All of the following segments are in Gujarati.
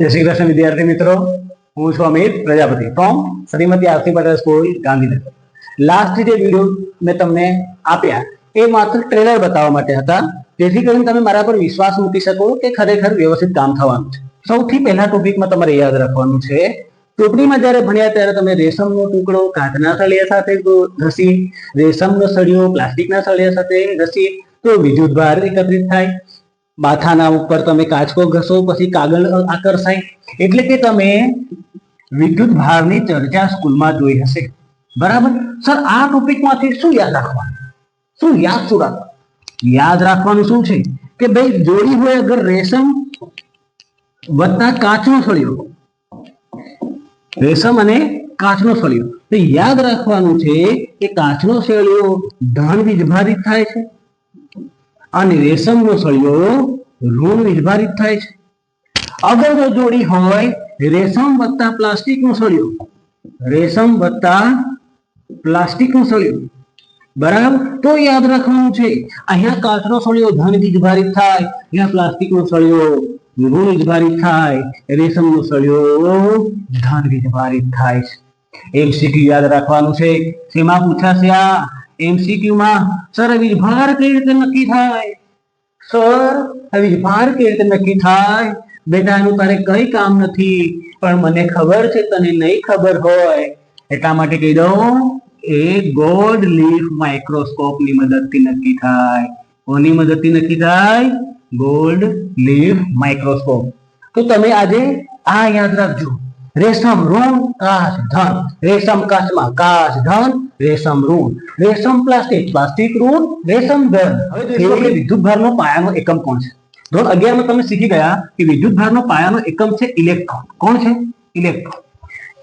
जय श्री कृष्ण विद्यार्थी मित्रों, हूँ छुं Amit Prajapati from Shrimati Aarti Patel school Gandhinagar. Last J video मैं तमने आप्या ए मात्र ट्रेलर बताववा माटे हता, जेथी करीने तमे मारा पर विश्वास मूकी शको के खरेखर व्यवस्थित काम थवानुं छे। सौथी पहेला टॉपिकमां तमारे याद राखवानुं छे, टोपलीमां ज्यारे भण्या त्यारे तमे रेशमनो टुकड़ो काचना सळिया साथे घसी, रेशमनो सळियो प्लास्टिकना सळिया साथे घसी तो विद्युत भार एकत्रित थाय। माथाना ઉપર તમે કાચકો ઘસો પછી કાગળ આકર્ષાય, એટલે કે તમે વિદ્યુત ભારની ચર્ચા સ્કૂલમાં જોઈ હશે, બરાબર? સર આ ટોપિકમાંથી શું યાદ રાખવાનું, યાદ રાખવાનું શું છે કે ભાઈ જોડી હોય અગર રેશમ વત્તા કાચનો સળિયો, રેશમ અને કાચનો સળિયો, તો યાદ રાખવાનું છે કે કાચનો સળિયો ધન વીજભારિત થાય છે અને રેશમનો સળિયો ઋણ વીજભારિત થાય છે। અગર જો જોડી હોય રેશમ વત્તા પ્લાસ્ટિકનો સળિયો, રેશમ વત્તા પ્લાસ્ટિકનો સળિયો, બરાબર? તો યાદ રાખવાનું છે અહીંયા કાચનો સળિયો ધન વીજભારિત થાય, અહીંયા પ્લાસ્ટિકનો સળિયો ઋણ વીજભારિત થાય, રેશમનો સળિયો ધન વીજભારિત થાય છે। એમસીક્યુ યાદ રાખવાનું છે। શેમાં પૂછાશે આ एमसीक्यू में? सर वीजभार कई रीते नक्की थाय? सर वीजभार कई रीते नक्की थाय? बेटा एनु तारे कई काम नथी, पण मने खबर छे तने नहीं खबर होय એટલા માટે કહી દઉં, एक गोल्ड लीफ माइक्रोस्कोप ની મદદથી નક્કી થાય। કોની મદદથી નક્કી થાય? Gold leaf microscope. तो તમે આજે આ યાદ રાખજો, रेशम ऋण काच धन, रेशम काच में काच धन, रेशम ऋण, रेशम प्लास्टिक प्लास्टिक ऋण, रेशम धन। હવે વિદ્યુત ભારનો પાયાનો એકમ કોણ છે? ધોરણ 11 માં તમે શીખી ગયા કે વિદ્યુત ભારનો પાયાનો એકમ છે ઇલેક્ટ્રોન। કોણ છે? ઇલેક્ટ્રોન।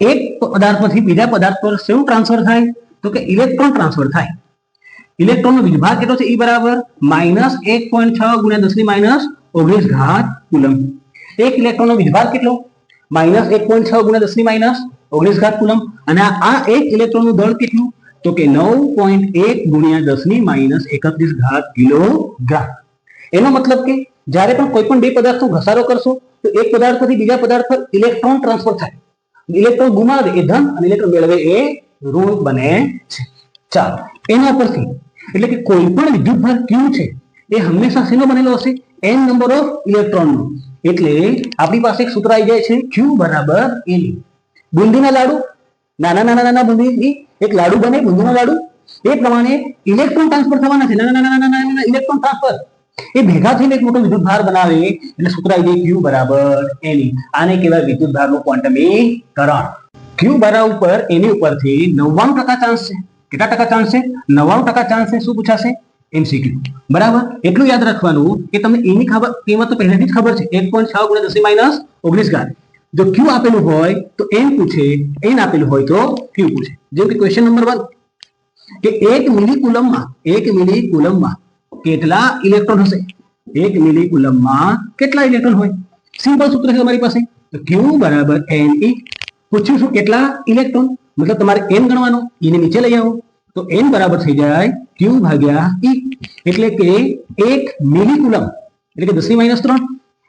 એક પદાર્થ પરથી બીજા પદાર્થ પર શું ટ્રાન્સફર થાય? તો કે ઇલેક્ટ્રોન ટ્રાન્સફર થાય। ઇલેક્ટ્રોનનો વિજભાર કેટલો છે? E બરાબર -1.6 × 10⁻19 ઘાત કુલમ। એક ઇલેક્ટ્રોનનો વિજભાર કેટલો? -1.6 × 10⁻19 ઘાત કુલમ। અને આ એક ઇલેક્ટ્રોનનું દળ કેટલું? તો કે 9.1 × 10⁻31 ઘાત કિલોગ્રામ। એનો મતલબ કે જ્યારે પણ કોઈ પણ બે પદાર્થનો ઘસારો કરશો તો એક પદાર્થ પરથી બીજા પદાર્થ પર ઇલેક્ટ્રોન ટ્રાન્સફર થાય। ઇલેક્ટ્રોન ગુમાવે એ ધન અને ઇલેક્ટ્રોન મેળવે એ ઋણ બને છે। ચાલો એના પરથી એટલે કે કોઈ પણ વિદ્યુતભાર ક્યુ છે એ હંમેશા શેનો બનેલો હશે? n નંબર ઓફ ઇલેક્ટ્રોનનો। એટલે આપણી પાસે એક સૂત્ર આવી જાય છે Q બરાબર n। બુંદીના લાડુ, નાના નાના નાના બુંદી એક લાડુ બને, બુંદીનો લાડુ, એ પ્રમાણે ઇલેક્ટ્રોન ટ્રાન્સફર થવાના છે, નાના નાના નાના નાના ઇલેક્ટ્રોન ટ્રાન્સફર એ ભેગા થઈને એક મોટો વિદ્યુત ભાર બનાવે, એટલે સૂત્ર આવી જાય Q બરાબર n। આને કહેવાય વિદ્યુત ભારનું ક્વોન્ટમીકરણ। Q બરાબર ઉપર એની ઉપરથી 99% ચાન્સ છે। કેટલા ટકા ચાન્સ છે? 99% ચાન્સ છે। શું પૂછાશે? एमसीक्यू। बराबर? એટલું યાદ રાખવાનું કે તમને એની ખબર કેમાં તો પહેલેથી જ ખબર છે 1.6 × 10⁻19 ઘાત। જો q આપેલું હોય તો n પૂછે, n આપેલું હોય તો q પૂછે। જેમ કે ક્વેશ્ચન નંબર 1 કે 1 મિલી કુલમમાં કેટલા ઇલેક્ટ્રોન હશે? 1 મિલી કુલમમાં કેટલા ઇલેક્ટ્રોન હોય? સિમ્પલ સૂત્ર છે તમારી પાસે, તો q બરાબર ne। પૂછ્યું શું? કેટલા ઇલેક્ટ્રોન, મતલબ તમારે n ગણવાનો, એને નીચે લઈ આવો તો n બરાબર થઈ જાય q ભાગ્યા e। એટલે કે 1 મિલી કુલમ એટલે કે 10⁻3।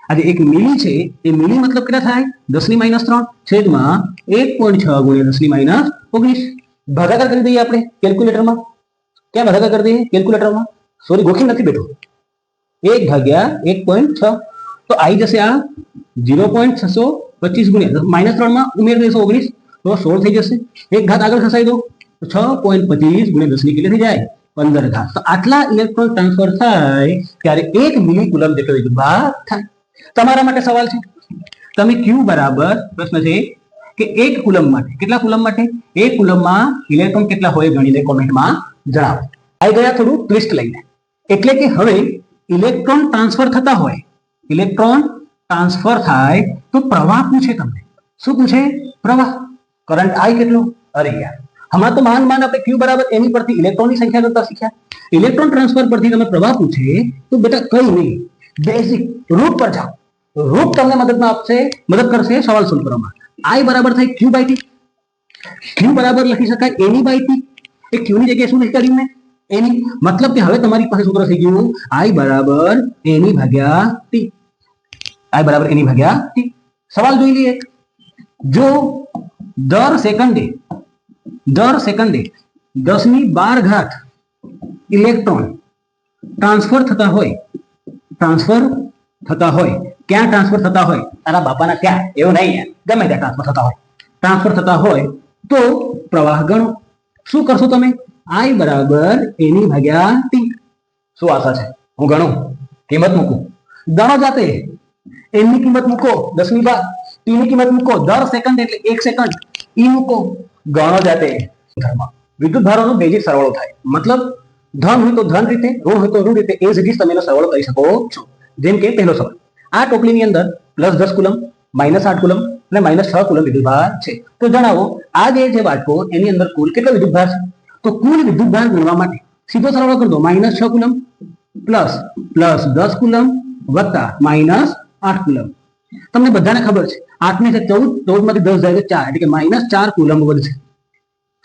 આજે 1 મિલી છે એ મિલી મતલબ કેટલા થાય? 10⁻3 છેદમાં 1.6 × 10⁻19। ભાગાકાર કરી દઈએ આપણે કેલ્ક્યુલેટરમાં। ક્યાં ભાગાકાર કરી દઈએ? કેલ્ક્યુલેટરમાં। સોરી, ગોખી નથી બેઠો। 1 ભાગ્યા 1.6 તો આવી જશે આ 0.625 × -3 માં ઉમેર દેશો 19 તો 16 થઈ જશે। એક ઘાત આગળ ખસાઈ દો તો 6.25 × 10 ની કેટલી થઈ જાય? 15 ઘાત। તો આટલા ઇલેક્ટ્રોન ટ્રાન્સફર થાય ત્યારે 1 મિલી કુલમ જેટલો વિદ્યુતભાર થાય। તમારા માટે સવાલ છે, તમે Q બરાબર પ્રશ્ન છે કે 1 કુલમ માટે, કેટલા કુલમ માટે? 1 કુલમમાં ઇલેક્ટ્રોન કેટલા હોય ગણીને કોમેન્ટમાં જણાવો। આવી ગયા થોડું ટ્વિસ્ટ લઈને, એટલે કે હવે ઇલેક્ટ્રોન ટ્રાન્સફર થતા હોય, ઇલેક્ટ્રોન ટ્રાન્સફર થાય તો પ્રવાહ પૂછે તમને। શું પૂછે? પ્રવાહ। કરંટ I કેટલો? અરે યાર, હમણાં તો मान આપણે Q બરાબર n પરથી ઇલેક્ટ્રોનની સંખ્યા કરતા શીખ્યા। ઇલેક્ટ્રોન ટ્રાન્સફર પરથી તમે પ્રવાહ પૂછે તો બેટા કઈ નહીં, બેઝિક રૂટ પર જાઓ, રૂટ તમને મદદ કરશે સવાલ સોલ્વ કરવામાં। I બરાબર થાય Q/T। Q બરાબર લખી શકાય n/T। એ Q ની જગ્યાએ શું લખી કાઢ્યું મેં? n। મતલબ કે હવે તમારી પાસે સૂત્ર થઈ ગયું I બરાબર n/T। I બરાબર n/T। સવાલ જોઈ લઈએ. જો દર સેકન્ડે 10^12 ઇલેક્ટ્રોન ટ્રાન્સફર થતા હોય, ક્યાં ટ્રાન્સફર થતા હોય? તારા બાપાના ત્યાં, એવું નહીં, ગમે ત્યાં ટ્રાન્સફર થતા હોય તો પ્રવાહ ગણો. શું કરશો તમે? I બરાબર એની ભાગ્યા ટી. શું આશા છે? હું ગણું, કિંમત મૂકું, ગણો જાતે. એની કિંમત મૂકો 10^12, ટી ની કિંમત મૂકો, દર સેકન્ડ એટલે 1 સેકન્ડ, ઈ મૂકો, ગણો જાતે. વિદ્યુત ભારોનો બેઝિક સરવાળો થાય, મતલબ ધન હોય તો ધન રીતે, ઋણ હોય તો ઋણ રીતે, એ જ રીતે તમે એનો સરવાળો કરી શકો છો. જેમ કે પહેલો સવાલ, આ ટોપલીની અંદર +10 કુલમ, -8 કુલમ અને -6 કુલમ વિદ્યુત ભાર છે. તો જણાવો આ જે વાટકો એની અંદર કુલ કેટલો વિદ્યુત ભાર છે? તો કુલ વિદ્યુત ભાર ગણવા માટે સીધો સરવાળો કરી દો. -6 કુલમ પ્લસ +10 કુલમ વત્તા -8 કુલમ. તમને બધાને ખબર છે 8 ને 14 માંથી 10 જાય તો 4, એટલે કે -4 કુલમ વધશે.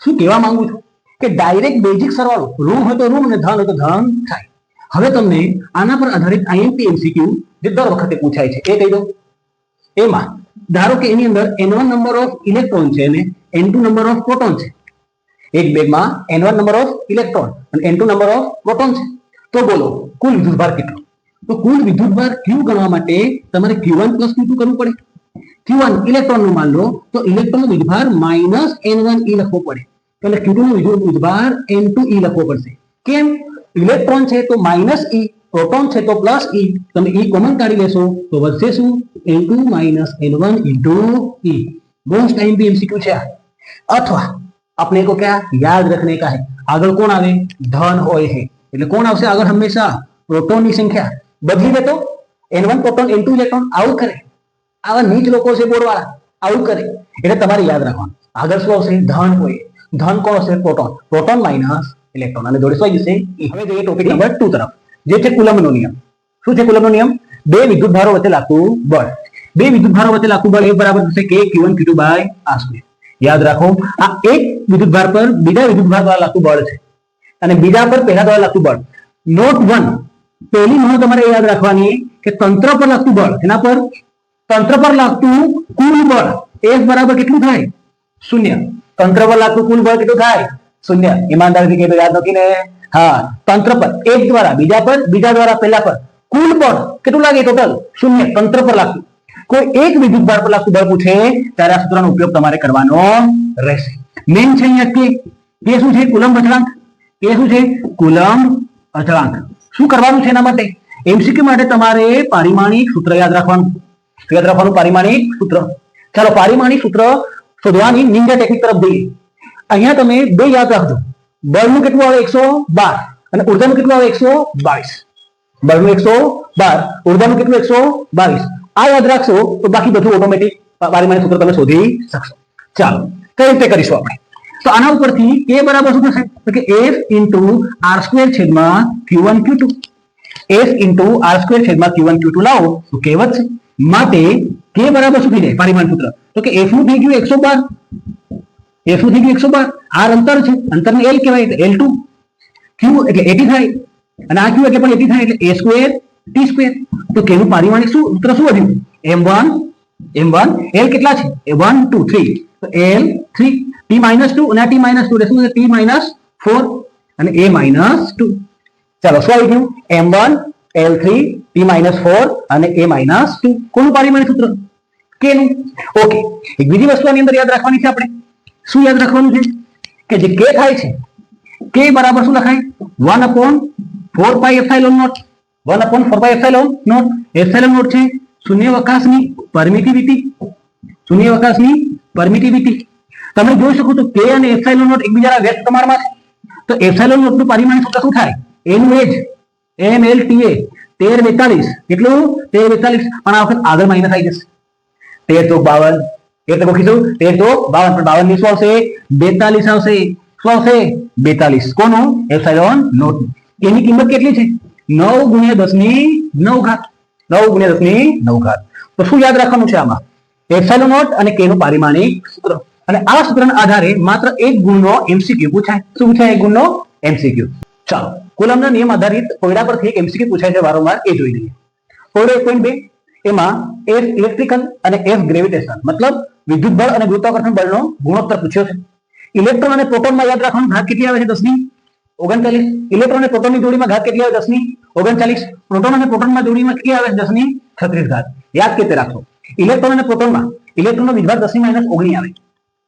શું કહેવા માંગુ છું કે ડાયરેક્ટ બેઝિક સરવાળો, ઋણ હોય તો ઋણ અને ધન હોય તો ધન થાય. હવે તમને આના પર આધારિત IMP MCQ જે દર વખતે પૂછાય છે એ કહી દો. એમાં ધારો કે એની અંદર N1 નંબર ઓફ ઇલેક્ટ્રોન છે અને N2 નંબર ઓફ પ્રોટોન છે. એક બેગમાં N1 નંબર ઓફ ઇલેક્ટ્રોન અને N2 નંબર ઓફ પ્રોટોન છે. તો બોલો કુલ વિદ્યુતભાર કેટલો? તો કુલ વિદ્યુતભાર Q ગણવા માટે તમારે Q1 + Q2 કરવું પડે. Q1 ઇલેક્ટ્રોન નું માન લો તો ઇલેક્ટ્રોન નો વિદ્યુતભાર -N1e લખવો પડે, એટલે Q2 નો વિદ્યુતભાર N2e લખવો પડશે. કેમ? ઇલેક્ટ્રોન છે તો -e, પ્રોટોન છે તો +e, તમે e કોમન કાઢી લેશો તો વધશે શું? N2 - N1 * e. Most time भी एमसीक्यू છે. अथवा अपने को क्या याद रखने का है, આગળ કોણ આવે? ધન હોય છે એટલે કોણ આવશે આગળ? હંમેશા પ્રોટોન ની સંખ્યા બદલી દે તો N1 પ્રોટોન N2 ઇલેક્ટ્રોન આવું કરે. આવા નીચ લોકો છે બોર્ડ વાળા, આવું કરે. એટલે તમારે યાદ રાખવાનું આગળ શું આવશે? ધન હોય. ધન કોણ હશે? પ્રોટોન. પ્રોટોન માઇનસ ઇલેક્ટ્રોન અને જોડે શું જશે? હવે જોઈએ ટોપિક નંબર 2 તરફ, જે છે કુલમ્બનો નિયમ. શું છે કુલમ્બનો નિયમ? બે વિદ્યુત ભારો વચ્ચે લાગતું બળ. બે વિદ્યુત ભારો વચ્ચે લાગતું બળ એ બરાબર થશે K Q1 Q2 r². યાદ રાખો આ એક વિદ્યુત ભાર પર બીજા વિદ્યુત ભાર દ્વારા લાગતું બળ છે અને બીજા પર પહેલા દ્વારા લાગતું બળ. નોટ 1 પહેલી નોંધ તમારે યાદ રાખવાની કે તંત્ર પર લાગતું બળ, એના પર તંત્ર પર લાગતું કુલ બળ F બરાબર કેટલું થાય? 0. તંત્ર પર લાગતું કુલ બળ કેટલું થાય? 0. ઈમાનદારીથી કહે તો યાદ નથી ને? હા, તંત્ર પર એક દ્વારા બીજા પર, બીજા દ્વારા પહેલા પર કુલ બળ કેટલું લાગે? ટોટલ 0. તંત્ર પર લાગતું કોઈ એક વિદ્યુત ભાર પર લાગતું બળ પૂછે ત્યારે આ સૂત્રનો ઉપયોગ તમારે કરવાનો રહેશે. મેન છે અહીંયા કે શું છે? કુલમ્બ અચળાંક. કે શું છે? કુલમ્બ અચળાંક. શું કરવાનું છે એના માટે? એમસીક્યુ માટે તમારે પારિમાણિક સૂત્ર યાદ રાખવાનું. યાદ રાખવાનું પારિમાણિક સૂત્ર. ચાલો પારિમાણિક સૂત્ર શોધવાની નિંજા ટેકનિક તરફ જઈએ. અહીંયા તમે બે યાદ રાખજો. બળનું કેટલું આવે? 112 અને ઊર્જાનું કેટલું આવે? 122. બળનું 112, ઊર્જાનું કેટલું? 122. આ યાદ રાખશો તો બાકી બધું ઓટોમેટિક પારિમાણિક સૂત્ર તમે શોધી શકશો. ચાલો કઈ રીતે કરીશું આપણે? તો આના ઉપરથી K બરાબર શું થશે? તો કે F * r² છેદમાં Q1 Q2. F * r² છેદમાં Q1 Q2 લાવો તો K વધશે. માટે K બરાબર શું થઈ જાય પારિમાણિક સૂત્ર? તો કે F નું થઈ ગયું 112. F નું થઈ ગયું 112. r અંતર છે, અંતરને L કહેવાય એટલે L2. Q એટલે 80 થાય અને આ Q એટલે પણ 80 થાય એટલે a² t². તો K નું પારિમાણિક સૂત્ર શું વધ્યું? m1 L કેટલા છે? 1 2 3 તો L3 t - 2 અને આ t - 2 એટલે શું છે? t - 4 અને a - 2. ચાલો શું આવી ગયું? m1 L3 t - 4 અને a - 2. કોનું પારિમાણિક સૂત્ર? K નું. ઓકે, એક બીજી વસ્તુ આની અંદર યાદ રાખવાની છે આપણે. શું યાદ રાખવાનું છે? કે જે K થાય છે K બરાબર શું લખાય? 1/4πε0. 1/4πε0. ε0 છે શૂન્યાવકાશની પરમિટિવિટી. શૂન્યાવકાશની પરમિટિવિટી. તમે જોઈ શકો છો K અને ε0 એકબીજાના વ્યસ્ત પ્રમાણમાં છે. તો ε0 નું પારિમાણિક સૂત્ર શું થાય? A નું એ જ mLTA 1342. કેટલું? 1342. પણ આ વખત આગળ માઇનસ આવી જશે. 13 * 52. એટલે લખીશું 13 * 52. પણ 52 ની શું આવશે? 42 આવશે. શું આવશે? 42. કોનું? ε0. એની કિંમત કેટલી છે? 9 × 10⁹. 9 × 10⁹. તો શું યાદ રાખવાનું છે આમાં? ε0 અને K નું પારિમાણિક સૂત્ર. અને આ સૂત્રના આધારે માત્ર એક ગુણનો એમસીક્યુ પૂછાય. શું પૂછાય? એક ગુણનો એમસીક્યુ. ચાલો કુલમ્બના નિયમ આધારિત કોયડા પરથી એક એમસીક્યુ પૂછાય છે વારંવાર, એ જોઈ લઈએ. કોયડો 1.2 એમાં એફ ઇલેક્ટ્રિકલ અને એફ ગ્રેવિટેશન મતલબ વિદ્યુત બળ અને ગુરુત્વાકર્ષણ બળનો ગુણોત્તર પૂછ્યો છે. ઇલેક્ટ્રોન અને પ્રોટોનમાં યાદ રાખવાનું ઘાત કેટલી આવે છે 10 ની 39. ઇલેક્ટ્રોન અને પ્રોટોનની જોડીમાં ઘાત કેટલી આવે 10 ની 39. પ્રોટોન અને પ્રોટોનમાં જોડીમાં કેટલી આવે 10 ની 36 ઘાત. યાદ કેતે રાખો ઇલેક્ટ્રોન અને પ્રોટોનમાં ઇલેક્ટ્રોનનો વીજભાર 10 ની -19 આવે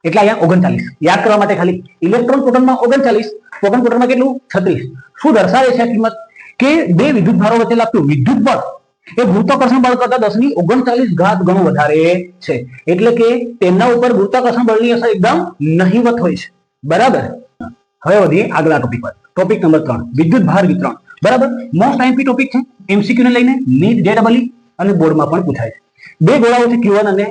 એટલે અહીંયા 39. યાદ કરવા માટે ખાલી ઇલેક્ટ્રોન પ્રોટોનમાં 39, પ્રોટોન પ્રોટોનમાં કેટલું 36. શું દર્શાવે છે કિંમત કે બે વિદ્યુત ભારો વચ્ચે લાગતું વિદ્યુત બળ એ ગુરુત્વાકર્ષણ બળ કરતા 10 ની 39 ઘાત ગણું વધારે છે. એટલે કે તેમના ઉપર ગુરુત્વાકર્ષણ બળની અસર એકદમ નહિવત હોય છે. બરાબર. હવે વધીએ આગલા ટોપિક પર. ટોપિક નંબર 3 વિદ્યુત ભાર વિતરણ. બરાબર. મોસ્ટ આઈએમપી ટોપિક છે. એમસીક્યુ ને લઈને નીટ જેડબલઈ અને બોર્ડમાં પણ પૂછાય છે. બે ગોળાઓ છે Q1 અને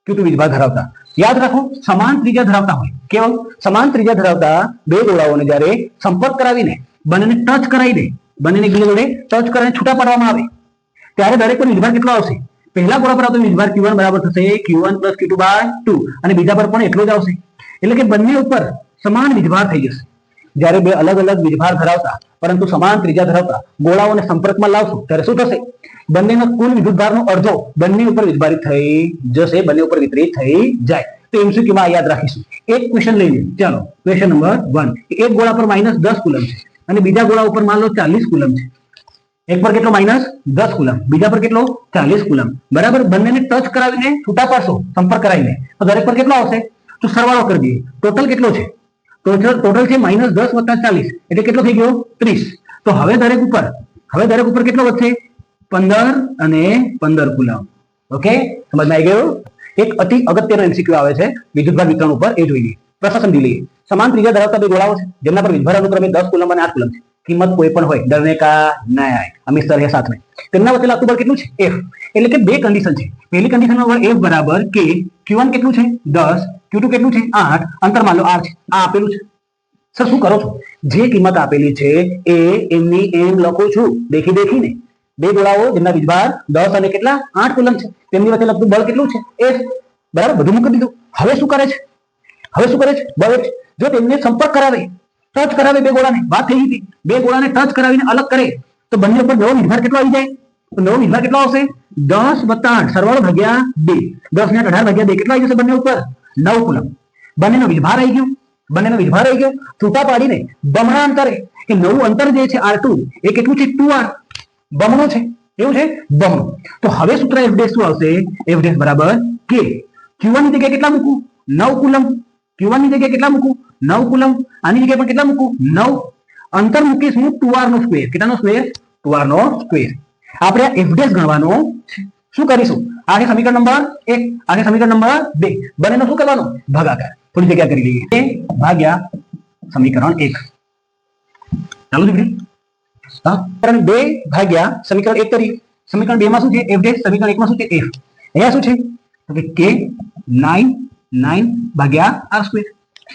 Q2 વીજભાર ધરાવતા. યાદ રાખો સમાન ત્રિજ્યા ધરાવતા હોય. કેવળ સમાન ત્રિજ્યા ધરાવતા બે ગોળાઓને જ્યારે સંપર્ક કરાવીને બંનેને ટચ કરાવી દે, બંનેને જોડે ટચ કરીને છૂટા પાડવામાં આવે ત્યારે દરેક પર વીજભાર કેટલો આવશે? પહેલા ગોળા પર આવતો વીજભાર Q1 બરાબર થશે Q1 + Q2/2 અને બીજા પર પણ એટલો જ આવશે. એટલે કે બંને ઉપર સમાન વીજભાર થઈ જશે. જ્યારે બે અલગ અલગ વીજભાર ધરાવતા પરંતુ સમાન ત્રિજ્યા ધરાવતા ગોળાઓને સંપર્કમાં લાવશો ત્યારે શું થશે? બંનેનો કુલ વિદ્યુતભારનો અડધો બંને ઉપર વિભાજિત થઈ જશે, બંને ઉપર વિતરિત થઈ જાય. તો એમસીક્યુ માં યાદ રાખીશું. એક ક્વેશ્ચન લઈએ. ચાલો ક્વેશ્ચન નંબર 1. એક ગોળા પર -10 કુલમ છે અને બીજા ગોળા ઉપર માન લો 40 કુલમ છે. એક પર કેટલો -10 કુલમ, બીજા પર કેટલો 40 કુલમ. બરાબર. બંનેને ટચ કરાવીને છૂટા પાડશો સંપર્ક કરાવીને તો દરેક પર કેટલો આવશે? તો સરવાળો કરી દઈએ. ટોટલ કેટલો છે? ટોટલ છે -10 + 40 એટલે કેટલો થઈ ગયો 30. તો હવે દરેક ઉપર કેટલો વધશે? 15 અને 15 કુલમ. ઓકે, સમજમાં આવી ગયું? એક અતિ અગત્યનો એમસીક્યુ આવે છે વિદ્યુતભાર વિતરણ ઉપર, એ જોઈએ. પ્રશ્ન સમજી લઈએ. સમાન ત્રિજ્યા ધરાવતા બે ગોળાઓ છે જેમના પર વીજભાર અનુક્રમે 10 કુલમ અને 8 કુલમ છે. કિંમત કોઈ પણ હોય, ડરને કા ના આય, હંમેશા રહે સાથ में. તેમના વચ્ચે લાગતું બળ કેટલું છે? F. એટલે કે બે કન્ડિશન છે. પહેલી કન્ડિશનમાં બળ F બરાબર K. Q1 કેટલું છે? 10. Q2 કેટલું છે? 8. અંતર માન લો R છે. આ આપેલું છે. સર શું કરો છો? જે કિંમત આપેલી છે એ એમની એમ લખું છું દેખીને. બે ગોળાઓ જેમના વીજભાર 10 અને કેટલા 8 કુલમ છે તેમની વચ્ચે લાગતું બળ કેટલું છે? F. બરાબર. બધું મૂકી દીધું. હવે શું કરે છે? બળ જો તેમને સંપર્ક કરાવે, ટચ કરાવે બે ગોળાને, વાત થઈ હતી, બે ગોળાને ટચ કરાવીને અલગ કરે તો બંને ઉપર નવો વીજભાર કેટલો આવી જાય? તો નવો વીજભાર કેટલો આવશે? 10 + 8 સરવાળો ભાગ્યા 2. 10 ને 18 ભાગ્યા 2 કેટલો આવી જશે બંને ઉપર? 9 કુલમ. બંનેનો વીજભાર આવી ગયો. છૂટા પાડીને બમણા અંતરે કે નવું અંતર જે છે R2 એ કેટલું છે? 2R. બમણું છે. એવું છે? બમણું. તો હવે સૂત્ર F' શું આવશે? F' બરાબર K. Q1 ની જગ્યાએ કેટલા મૂકું? 9 કુલમ. Q1 ની જગ્યાએ કેટલા મૂકું? 9 કુલમ. આની જગ્યાએ પણ કેટલા મૂકું? 9. અંતર મૂકીશ હું 2R નો સ્ક્વેર. કેટલાનો સ્ક્વેર? 2R નો સ્ક્વેર. આપણે આ F' ગણવાનો છે. શું કરીશું? આ છે સમીકરણ નંબર 1, આ છે સમીકરણ નંબર 2. બંનેનો શું કરવાનો? ભાગાકાર. થોડી જગ્યા કરી લઈએ. a ભાગ્યા સમીકરણ 1. ચાલો દીકરી. સમીકરણ 2 ભાગ્યા સમીકરણ 1 કરી. સમીકરણ 2 માં શું છે? F'. સમીકરણ 1 માં શું છે? F. અહીંયા શું છે? તો કે K 9 ભાગ્યા R સ્ક્વેર.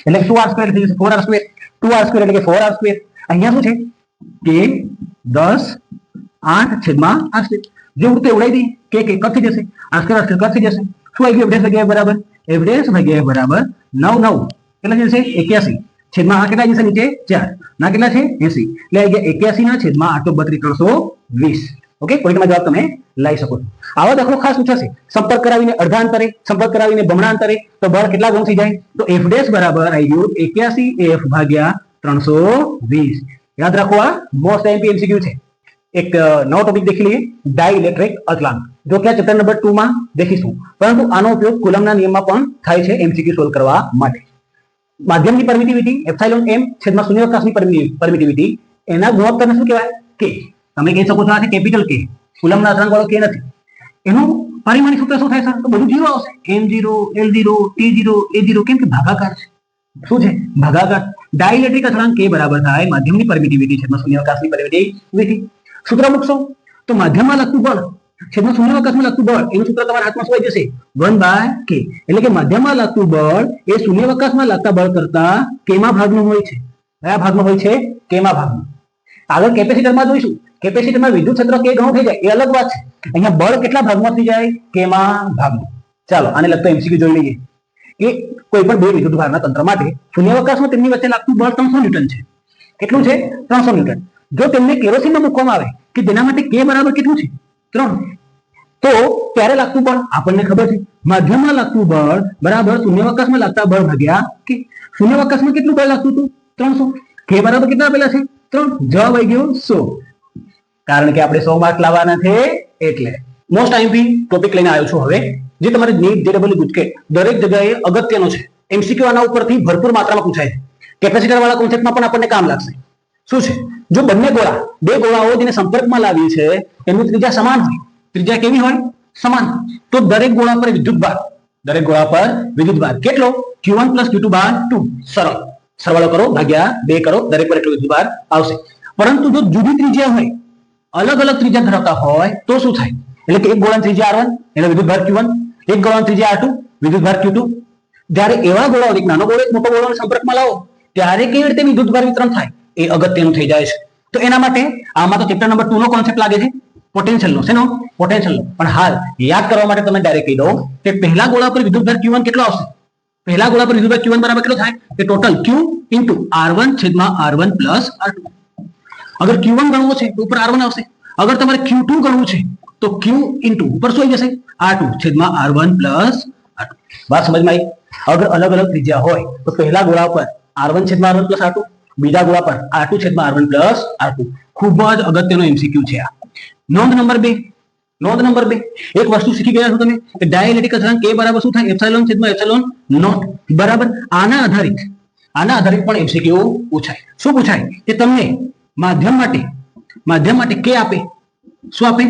એટલે 2R સ્ક્વેર થઈ જશે. 4R square. 2R સ્ક્વેર એટલે કે 4R સ્ક્વેર. અહીંયા શું છે? K 10 8 R square. જે ઉડતે ઉડાઈ દઈએ કે કટ થઈ જશે. R સ્ક્વેર કટ થઈ જશે. શું આવી ગયું? F' ભાગ્યા બરાબર F' ભાગ્યા બરાબર 9 કેટલા જશે? 81 છેદમાં આ કેટલા જશે? નીચે 4 ના કેટલા છે? 80. એટલે આવી ગયા 81 ના છેદમાં 832 320. ઓકે, પોઈન્ટમાં જવાબ તમે લઈ શકો છો. આવા દાખલો ખાસ પૂછાશે. સંપર્ક કરાવીને અડધા અંતરે, સંપર્ક કરાવીને બમણા અંતરે તો બળ કેટલા ગણું થઈ જાય? તો F' બરાબર આવી ગયું 81 F ભાગ્યા 320. યાદ રાખો, આ મોસ્ટ આઈએમપી એમસીક્યુ છે. એક નવો ટોપિક દેખી લઈએ. ડાઇલેક્ટ્રિક અચલાંક. જો કે ચેપ્ટર નંબર 2 માં દેખીશું, પરંતુ આનો ઉપયોગ કુલમના નિયમમાં પણ થાય છે એમસીક્યુ સોલ્વ કરવા માટે. માધ્યમની પરમિટિવિટી એપ્સિલોન m છેદમાં શૂન્યાવકાશની પરમિટિવિટી, એના ગુણોત્તરને શું કહેવાય? K. તમે કહી શકો છો આ છે કેપિટલ K. કુલમના અચળાંક વાળો K નથી. એનું પરિમાણીય સૂત્ર શું થાય? સર તો બધું 0 આવશે. m0 l0 t0 a0, કેમ કે ભાગાકાર છે. શું છે? ભાગાકાર. ડાઇલેક્ટ્રિક અચળાંક K બરાબર થાય માધ્યમની પરમિટિવિટી છેદમાં શૂન્યાવકાશની પરમિટિવિટી. સૂત્ર મૂકશો તો માધ્યમમાં લાગતું બળ છેદમાં શૂન્યાવકાશમાં લાગતું બળ એનું સૂત્ર તમારા હાથમાં શું આવી જશે? 1/K. એટલે કે માધ્યમમાં લાગતું બળ એ શૂન્યાવકાશમાં લાગતા બળ કરતા કેમાં ભાગનું હોય છે? કયા ભાગનું હોય છે? કેમાં ભાગનું. આગળ કેપેસિટરમાં જોઈશું. કેપેસિટરમાં વિદ્યુત ક્ષેત્ર K ઘણું થઈ જાય એ અલગ વાત છે. અહીંયા બળ કેટલા ભાગમાં થઈ જાય? કેમાં ભાગનું. ચાલો આને લગતો એમસીક્યુ જોઈ લઈએ કે કોઈ પણ બે વિદ્યુતભારના તંત્ર માટે શૂન્યાવકાશમાં તેમની વચ્ચે લાગતું બળ 300 ન્યૂટન છે. કેટલું છે? 300 ન્યૂટન. જો તેમને કેરોસીનમાં મૂકવામાં આવે કે તેના માટે K બરાબર કેટલું છે? 3, તો ત્યારે લાગતું બળ આપણને ખબર છે, માધ્યમમાં લાગતું બળ બરાબર શૂન્યાવકાશમાં લાગતા બળ ભાગ્યા કે. શૂન્યાવકાશમાં કેટલું બળ લાગતું હતું? 300. કે બરાબર કેટલા આપેલા છે? 3. જવાબ આવી ગયો 100. કારણ કે આપણે 100 માર્ક લાવવાના છે એટલે. મોસ્ટ આઈએમપી ટોપિક લઈને આવ્યો છું હવે, જે તમારે નીટ જેડબલ્યુ ગુજકેટ દરેક જગ્યાએ અગત્યનો છે. એમસીક્યુ આના ઉપરથી ભરપૂર માત્રામાં પૂછાય છે. કેપેસિટર વાળા કોન્સેપ્ટમાં પણ આપણને કામ લાગશે. શું છે? જો બંને ગોળા, બે ગોળાઓ જેને સંપર્કમાં લાવીએ છે એમની ત્રિજ્યા સમાન હોય, ત્રિજ્યા કેવી હોય? સમાન. તો દરેક ગોળા પર વિદ્યુતભાર, દરેક ગોળા પર વિદ્યુતભાર કેટલો? q1 + q2/2. સરળ. સરવાળો કરો ભાગ્યા 2 કરો, દરેક પર એટલો વિદ્યુતભાર આવશે. પરંતુ જો જુદી ત્રિજ્યા હોય, અલગ અલગ ત્રિજ્યા ધરાવતા હોય તો શું થાય? એટલે કે એક ગોળાની ત્રિજ્યા r1 એનો વિદ્યુતભાર q1, એક ગોળાની ત્રિજ્યા r2 વિદ્યુતભાર q2. જ્યારે એવા ગોળાઓ, એક નાનો ગોળો એક મોટો ગોળાના સંપર્કમાં લાવો ત્યારે કેવી રીતે વિદ્યુતભાર વિતરણ થાય એ અગત્યનું થઈ જાય છે. તો એના માટે આમાં તો ચેપ્ટર નંબર 2 નો કોન્સેપ્ટ લાગે છે, પોટેન્શિયલ નો. શેનો? પોટેન્શિયલ નો. પણ હાલ યાદ કરવા માટે તમે ડાયરેક્ટ કહી દો કે પહેલા ગોળા પર વિદ્યુતભાર q1 કેટલો આવશે? પહેલા ગોળા પર વિદ્યુતભાર q1 બરાબર કેટલો થાય? કે ટોટલ q * r1/r1 + r2. અગર q1 ગણવો છે તો ઉપર r1 આવશે. અગર તમારે q2 ગણવું છે તો q ઉપર શું આવી જશે? r2/r1 + r2. વાત સમજમાં આવી? અગર અલગ અલગ ત્રિજ્યા હોય તો પહેલા ગોળા પર r1/r1 + r2, બીજા ગોળા પર r2/r1 + r2. ખૂબ જ અગત્યનો એમસીક્યુ છે આ. નોંધ નંબર 2. નોંધ નંબર 2, એક વસ્તુ શીખી ગયા છો તમે કે ડાઇલેક્ટ્રિક અચળાંક K બરાબર શું થાય? ε/ε0 બરાબર. આના આધારિત પણ એમસીક્યુ પૂછાય. શું પૂછાય? કે તમને માધ્યમ માટે K આપે. શું આપે?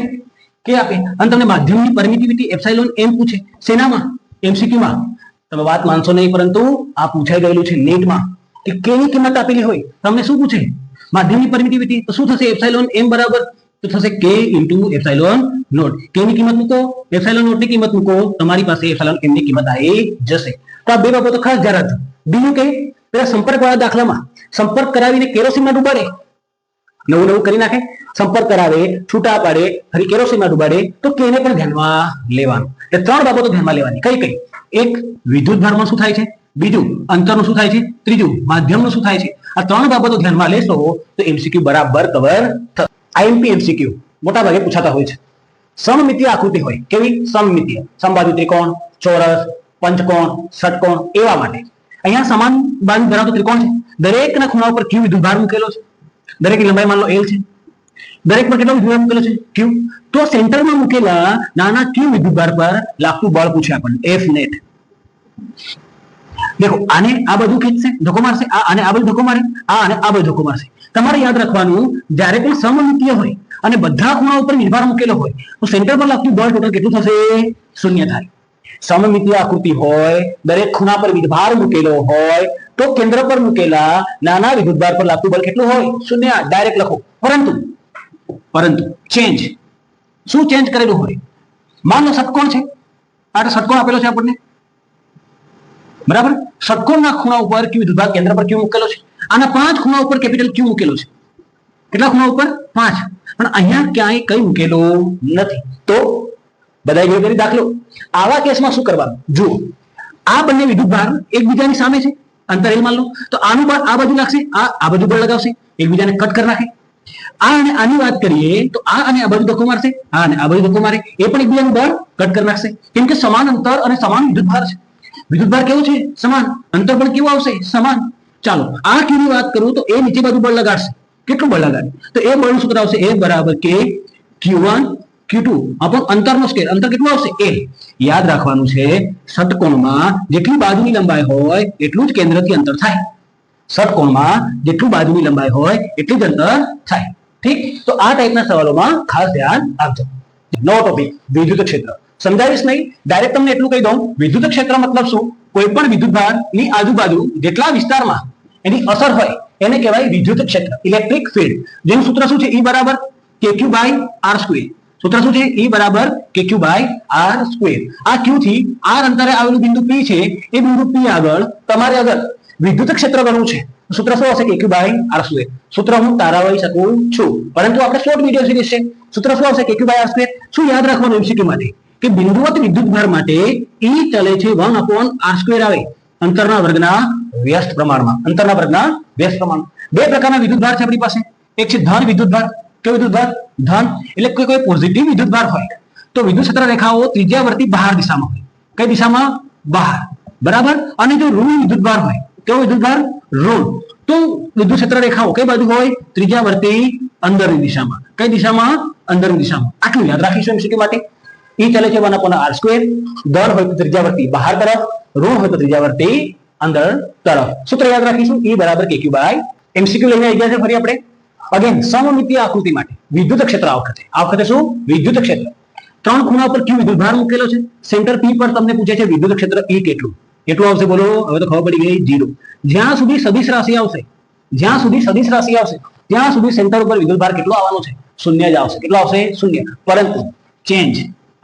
K આપે. અને તમને માધ્યમની પરમિટિવિટી ε/m પૂછે. શેનામાં? એમસીક્યુમાં. તમે વાત માનશો નહીં, પરંતુ આ પૂછાઈ ગયેલું છે નીટમાં કે K ની કિંમત આપેલી હોય, તમને શું પૂછે? માધ્યમની પરમિટિવિટી. તો શું થશે? ε/m બરાબર તો થશે K * ε0. K ની કિંમત મૂકો, ε0 ની કિંમત મૂકો, તમારી પાસે ε/m ની કિંમત આવી જશે. તો આ બે બાબતો ખાસ ધ્યાન રાખજો. બીજું કે પેલા સંપર્કવાળા દાખલામાં સંપર્ક કરાવીને કેરોસીનમાં ડુબાડે, નવું કરી નાખે, સંપર્ક કરાવે, છૂટા પાડે, ફરી કેરોસીનમાં ડુબાડે, તો K ને પણ ધ્યાનમાં લેવાનું. એટલે 3 બાબતો ધ્યાનમાં લેવાની. કઈ? એક, વિદ્યુતભારમાં શું થાય છે? બીજું, અંતરનું શું થાય છે? ત્રીજું, માધ્યમનું શું થાય છે? આ 3 બાબતો ધ્યાનમાં લેશો તો એમસીક્યુ બરાબર કવર થશે. આઈએમપી એમસીક્યુ મોટા ભાગે પૂછાતા હોય છે. સમમિતીય આકૃતિ હોય. કેવી? સમમિતીય. સમબાજુ ત્રિકોણ, ચોરસ, પંચકોણ, ષટકોણ એવા માટે. અહીંયા સમાન બાજુ ધરાવતો ત્રિકોણ છે. દરેકના ખૂણા ઉપર q વિદ્યુતભાર મૂકેલો છે. દરેકની લંબાઈ માન લો l છે. દરેક પર કેટલો વિદ્યુતભાર મૂકેલો છે? q. તો સેન્ટરમાં મૂકેલા નાના q વિદ્યુતભાર પર લાગતું બળ પૂછે આપણને, F નેટ. દેખો, આને આ બધું ખેંચશે, ધક્કો મારશે, આને આ બધું ધક્કો મારે, આને આ બધું ધક્કો મારશે. તમારે યાદ રાખવાનું, જ્યારે પણ સમમિતીય હોય અને બધા ખૂણા ઉપર વિદ્યુતભાર મૂકેલો હોય તો સેન્ટર પર લાગતું બળ ટોટલ કેટલું થશે? 0 થાય. સમમિતીય આકૃતિ હોય, દરેક ખૂણા પર વિદ્યુતભાર મૂકેલો હોય તો કેન્દ્ર પર મૂકેલા નાના વિદ્યુતભાર પર લાગતું બળ કેટલું હોય? 0. ડાયરેક્ટ લખો. પરંતુ ચેન્જ. શું ચેન્જ કરેલું હોય? માનો ષટકોણ છે, આ ષટકોણ આપેલો છે આપણને, બરાબર. ષટકોણના ખૂણા ઉપર q વિદ્યુતભાર કેન્દ્ર પર q મૂકેલો છે. આના 5 ખૂણા ઉપર કેપિટલ Q મૂકેલો છે. કેટલા ખૂણા ઉપર? 5. પણ અહીંયા ક્યાંય કઈ મૂકેલો નથી. તો બધાય ગયો કરી દાખલો. આવા કેસમાં શું કરવાનું? જુઓ, આ બંને વિદ્યુતભાર એકબીજાની સામે છે, અંતર l માન લો. તો આનું બળ આ બાજુ લાગશે, આ બાજુ બળ લગાવશે, એકબીજાને કટ કરી નાખે. આ અને આની વાત કરીએ તો આ અને આ બાજુ ધક્કો મારશે, આ અને આ બાજુ ધક્કો મારે, એ પણ એકબીજાનું બળ કટ કરી નાખશે. કેમ કે સમાન અંતર અને સમાન વિદ્યુતભાર છે. વિદ્યુતભાર કેવું છે? સમાન. અંતર પણ કેવું આવશે? સમાન. ચાલો, આ q ની વાત કરું તો એ નીચે બાજુ બળ લગાડશે. કેટલું બળ લગાડે? તો એ બળનું સૂત્ર આવશે F બરાબર K q1 q2 અપોન અંતરનો સ્કેલ. અંતર કેટલું આવશે? l. યાદ રાખવાનું છે, ષટકોણમાં જેટલી બાજુની લંબાઈ હોય એટલું જ કેન્દ્રથી અંતર થાય. ષટકોણમાં જેટલું બાજુની લંબાઈ હોય એટલું જ અંતર થાય. ઠીક? તો આ ટાઈપના સવાલોમાં ખાસ ધ્યાન આપજો. નવો ટોપિક, વિદ્યુત ક્ષેત્ર. સમજાવીશ નહીં, ડાયરેક્ટ તમને એટલું કહી દઉં. વિદ્યુત ક્ષેત્ર મતલબ શું? કોઈ પણ વિદ્યુતભારની આજુબાજુ જેટલા વિસ્તારમાં એની અસર હોય એને કહેવાય વિદ્યુત ક્ષેત્ર, ઇલેક્ટ્રિક ફિલ્ડ. જેનું સૂત્ર શું છે? E બરાબર kq/r². સૂત્ર શું છે? E બરાબર kq/r². આ q થી r અંતરે આવેલું બિંદુ P છે, એ બિંદુ P આગળ તમારે અગર વિદ્યુત ક્ષેત્ર ગણવું છે સૂત્ર શું આવશે? kq/r². સૂત્ર હું તારાવી શકું છું, પરંતુ આપણે શોર્ટ વિડિયો સિરીઝ છે. સૂત્ર શું આવશે? kq/r². શું યાદ રાખવાનું એમસીક્યુ માટે? કે બિંદુવત વિદ્યુતભાર માટે E ચલે છે 1/r² આવે, અંતરના વર્ગના વ્યસ્ત પ્રમાણમાં. અંતરના વર્ગના વ્યસ્ત પ્રમાણ. બે પ્રકારના વિદ્યુતભાર છે આપણી પાસે. એક છે ધન વિદ્યુતભાર. કેવો વિદ્યુતભાર? ધન. એટલે કોઈ પોઝિટિવ વિદ્યુતભાર હોય તો વિદ્યુત ક્ષેત્ર રેખાઓ ત્રિજ્યાવર્તી બહાર દિશામાં હોય. કઈ દિશામાં? બહાર. બરાબર. અને જો ઋણ વિદ્યુતભાર હોય, કેવો વિદ્યુતભાર? ઋણ, તો વિદ્યુત ક્ષેત્ર રેખાઓ કઈ બાજુ હોય? ત્રિજ્યાવર્તી અંદરની દિશામાં. કઈ દિશામાં? અંદરની દિશામાં. આટલું યાદ રાખીશું એમસીક્યુ માટે. E ચાલે છે 1/r². દળ હોય તો ત્રિજ્યાવર્તી બહાર તરફ, ઋણ હોય તો ત્રિજ્યાવર્તી અંદર તરફ. સૂત્ર યાદ રાખીશું E = kq બાય એમસીક્યુ લઈને આવી ગયા છે ફરી આપણે. અગેન સમમિતીય આકૃતિ માટે વિદ્યુત ક્ષેત્ર આ વખતે શું? વિદ્યુત ક્ષેત્ર. ત્રણ ખૂણા પર q વિદ્યુતભાર મૂકેલો છે. સેન્ટર P પર તમને પૂછે છે વિદ્યુત ક્ષેત્ર E કેટલું આવશે? બોલો. હવે તો ખબર પડી ગઈ, 0. જ્યાં સુધી સદિશ રાશિ આવશે, ત્યાં સુધી સેન્ટર ઉપર વિદ્યુતભાર કેટલો આવવાનો છે? 0 જ આવશે. કેટલો આવશે? 0. પરંતુ ચેન્જ,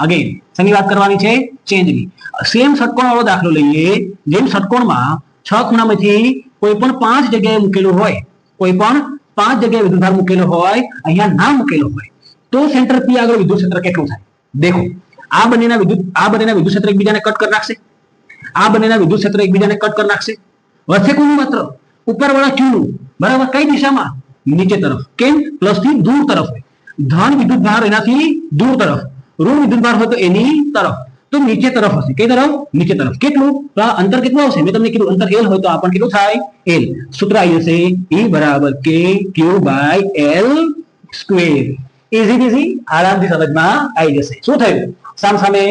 અગેન શેની વાત કરવાની છે? ચેન્જની. સેમ ષટકોણ વાળો દાખલો લઈએ. જેમ ષટકોણમાં 6 ખૂણામાંથી કોઈ પણ 5 જગ્યાએ મૂકેલો હોય, વિદ્યુતભાર મૂકેલો હોય, અહીંયા ના મૂકેલો હોય, તો સેન્ટર P આગળ વિદ્યુત ક્ષેત્ર કેટલું થાય? દેખો, આ બંનેના વિદ્યુત ક્ષેત્ર એકબીજાને કટ કરી નાખશે. વચ્ચે કોનું? માત્ર ઉપરવાળા Q નું. બરાબર. કઈ દિશામાં? નીચે તરફ. કેમ? પ્લસ થી દૂર તરફ હોય. ધન વિદ્યુતભાર એનાથી દૂર તરફ, ઋણ વિદ્યુતભાર હોય તો એની તરફ, તો નીચે તરફ હશે. કઈ તરફ? નીચે તરફ. કેટલું? તો આ અંતર કેટલું આવશે? મેં તમને કીધું અંતર L હોય તો આ પણ કેટલું થાય? L. સૂત્ર આવી જશે E = kq by L². Easy આરામથી સમજમાં આવી જશે. શું થયું? સામસામે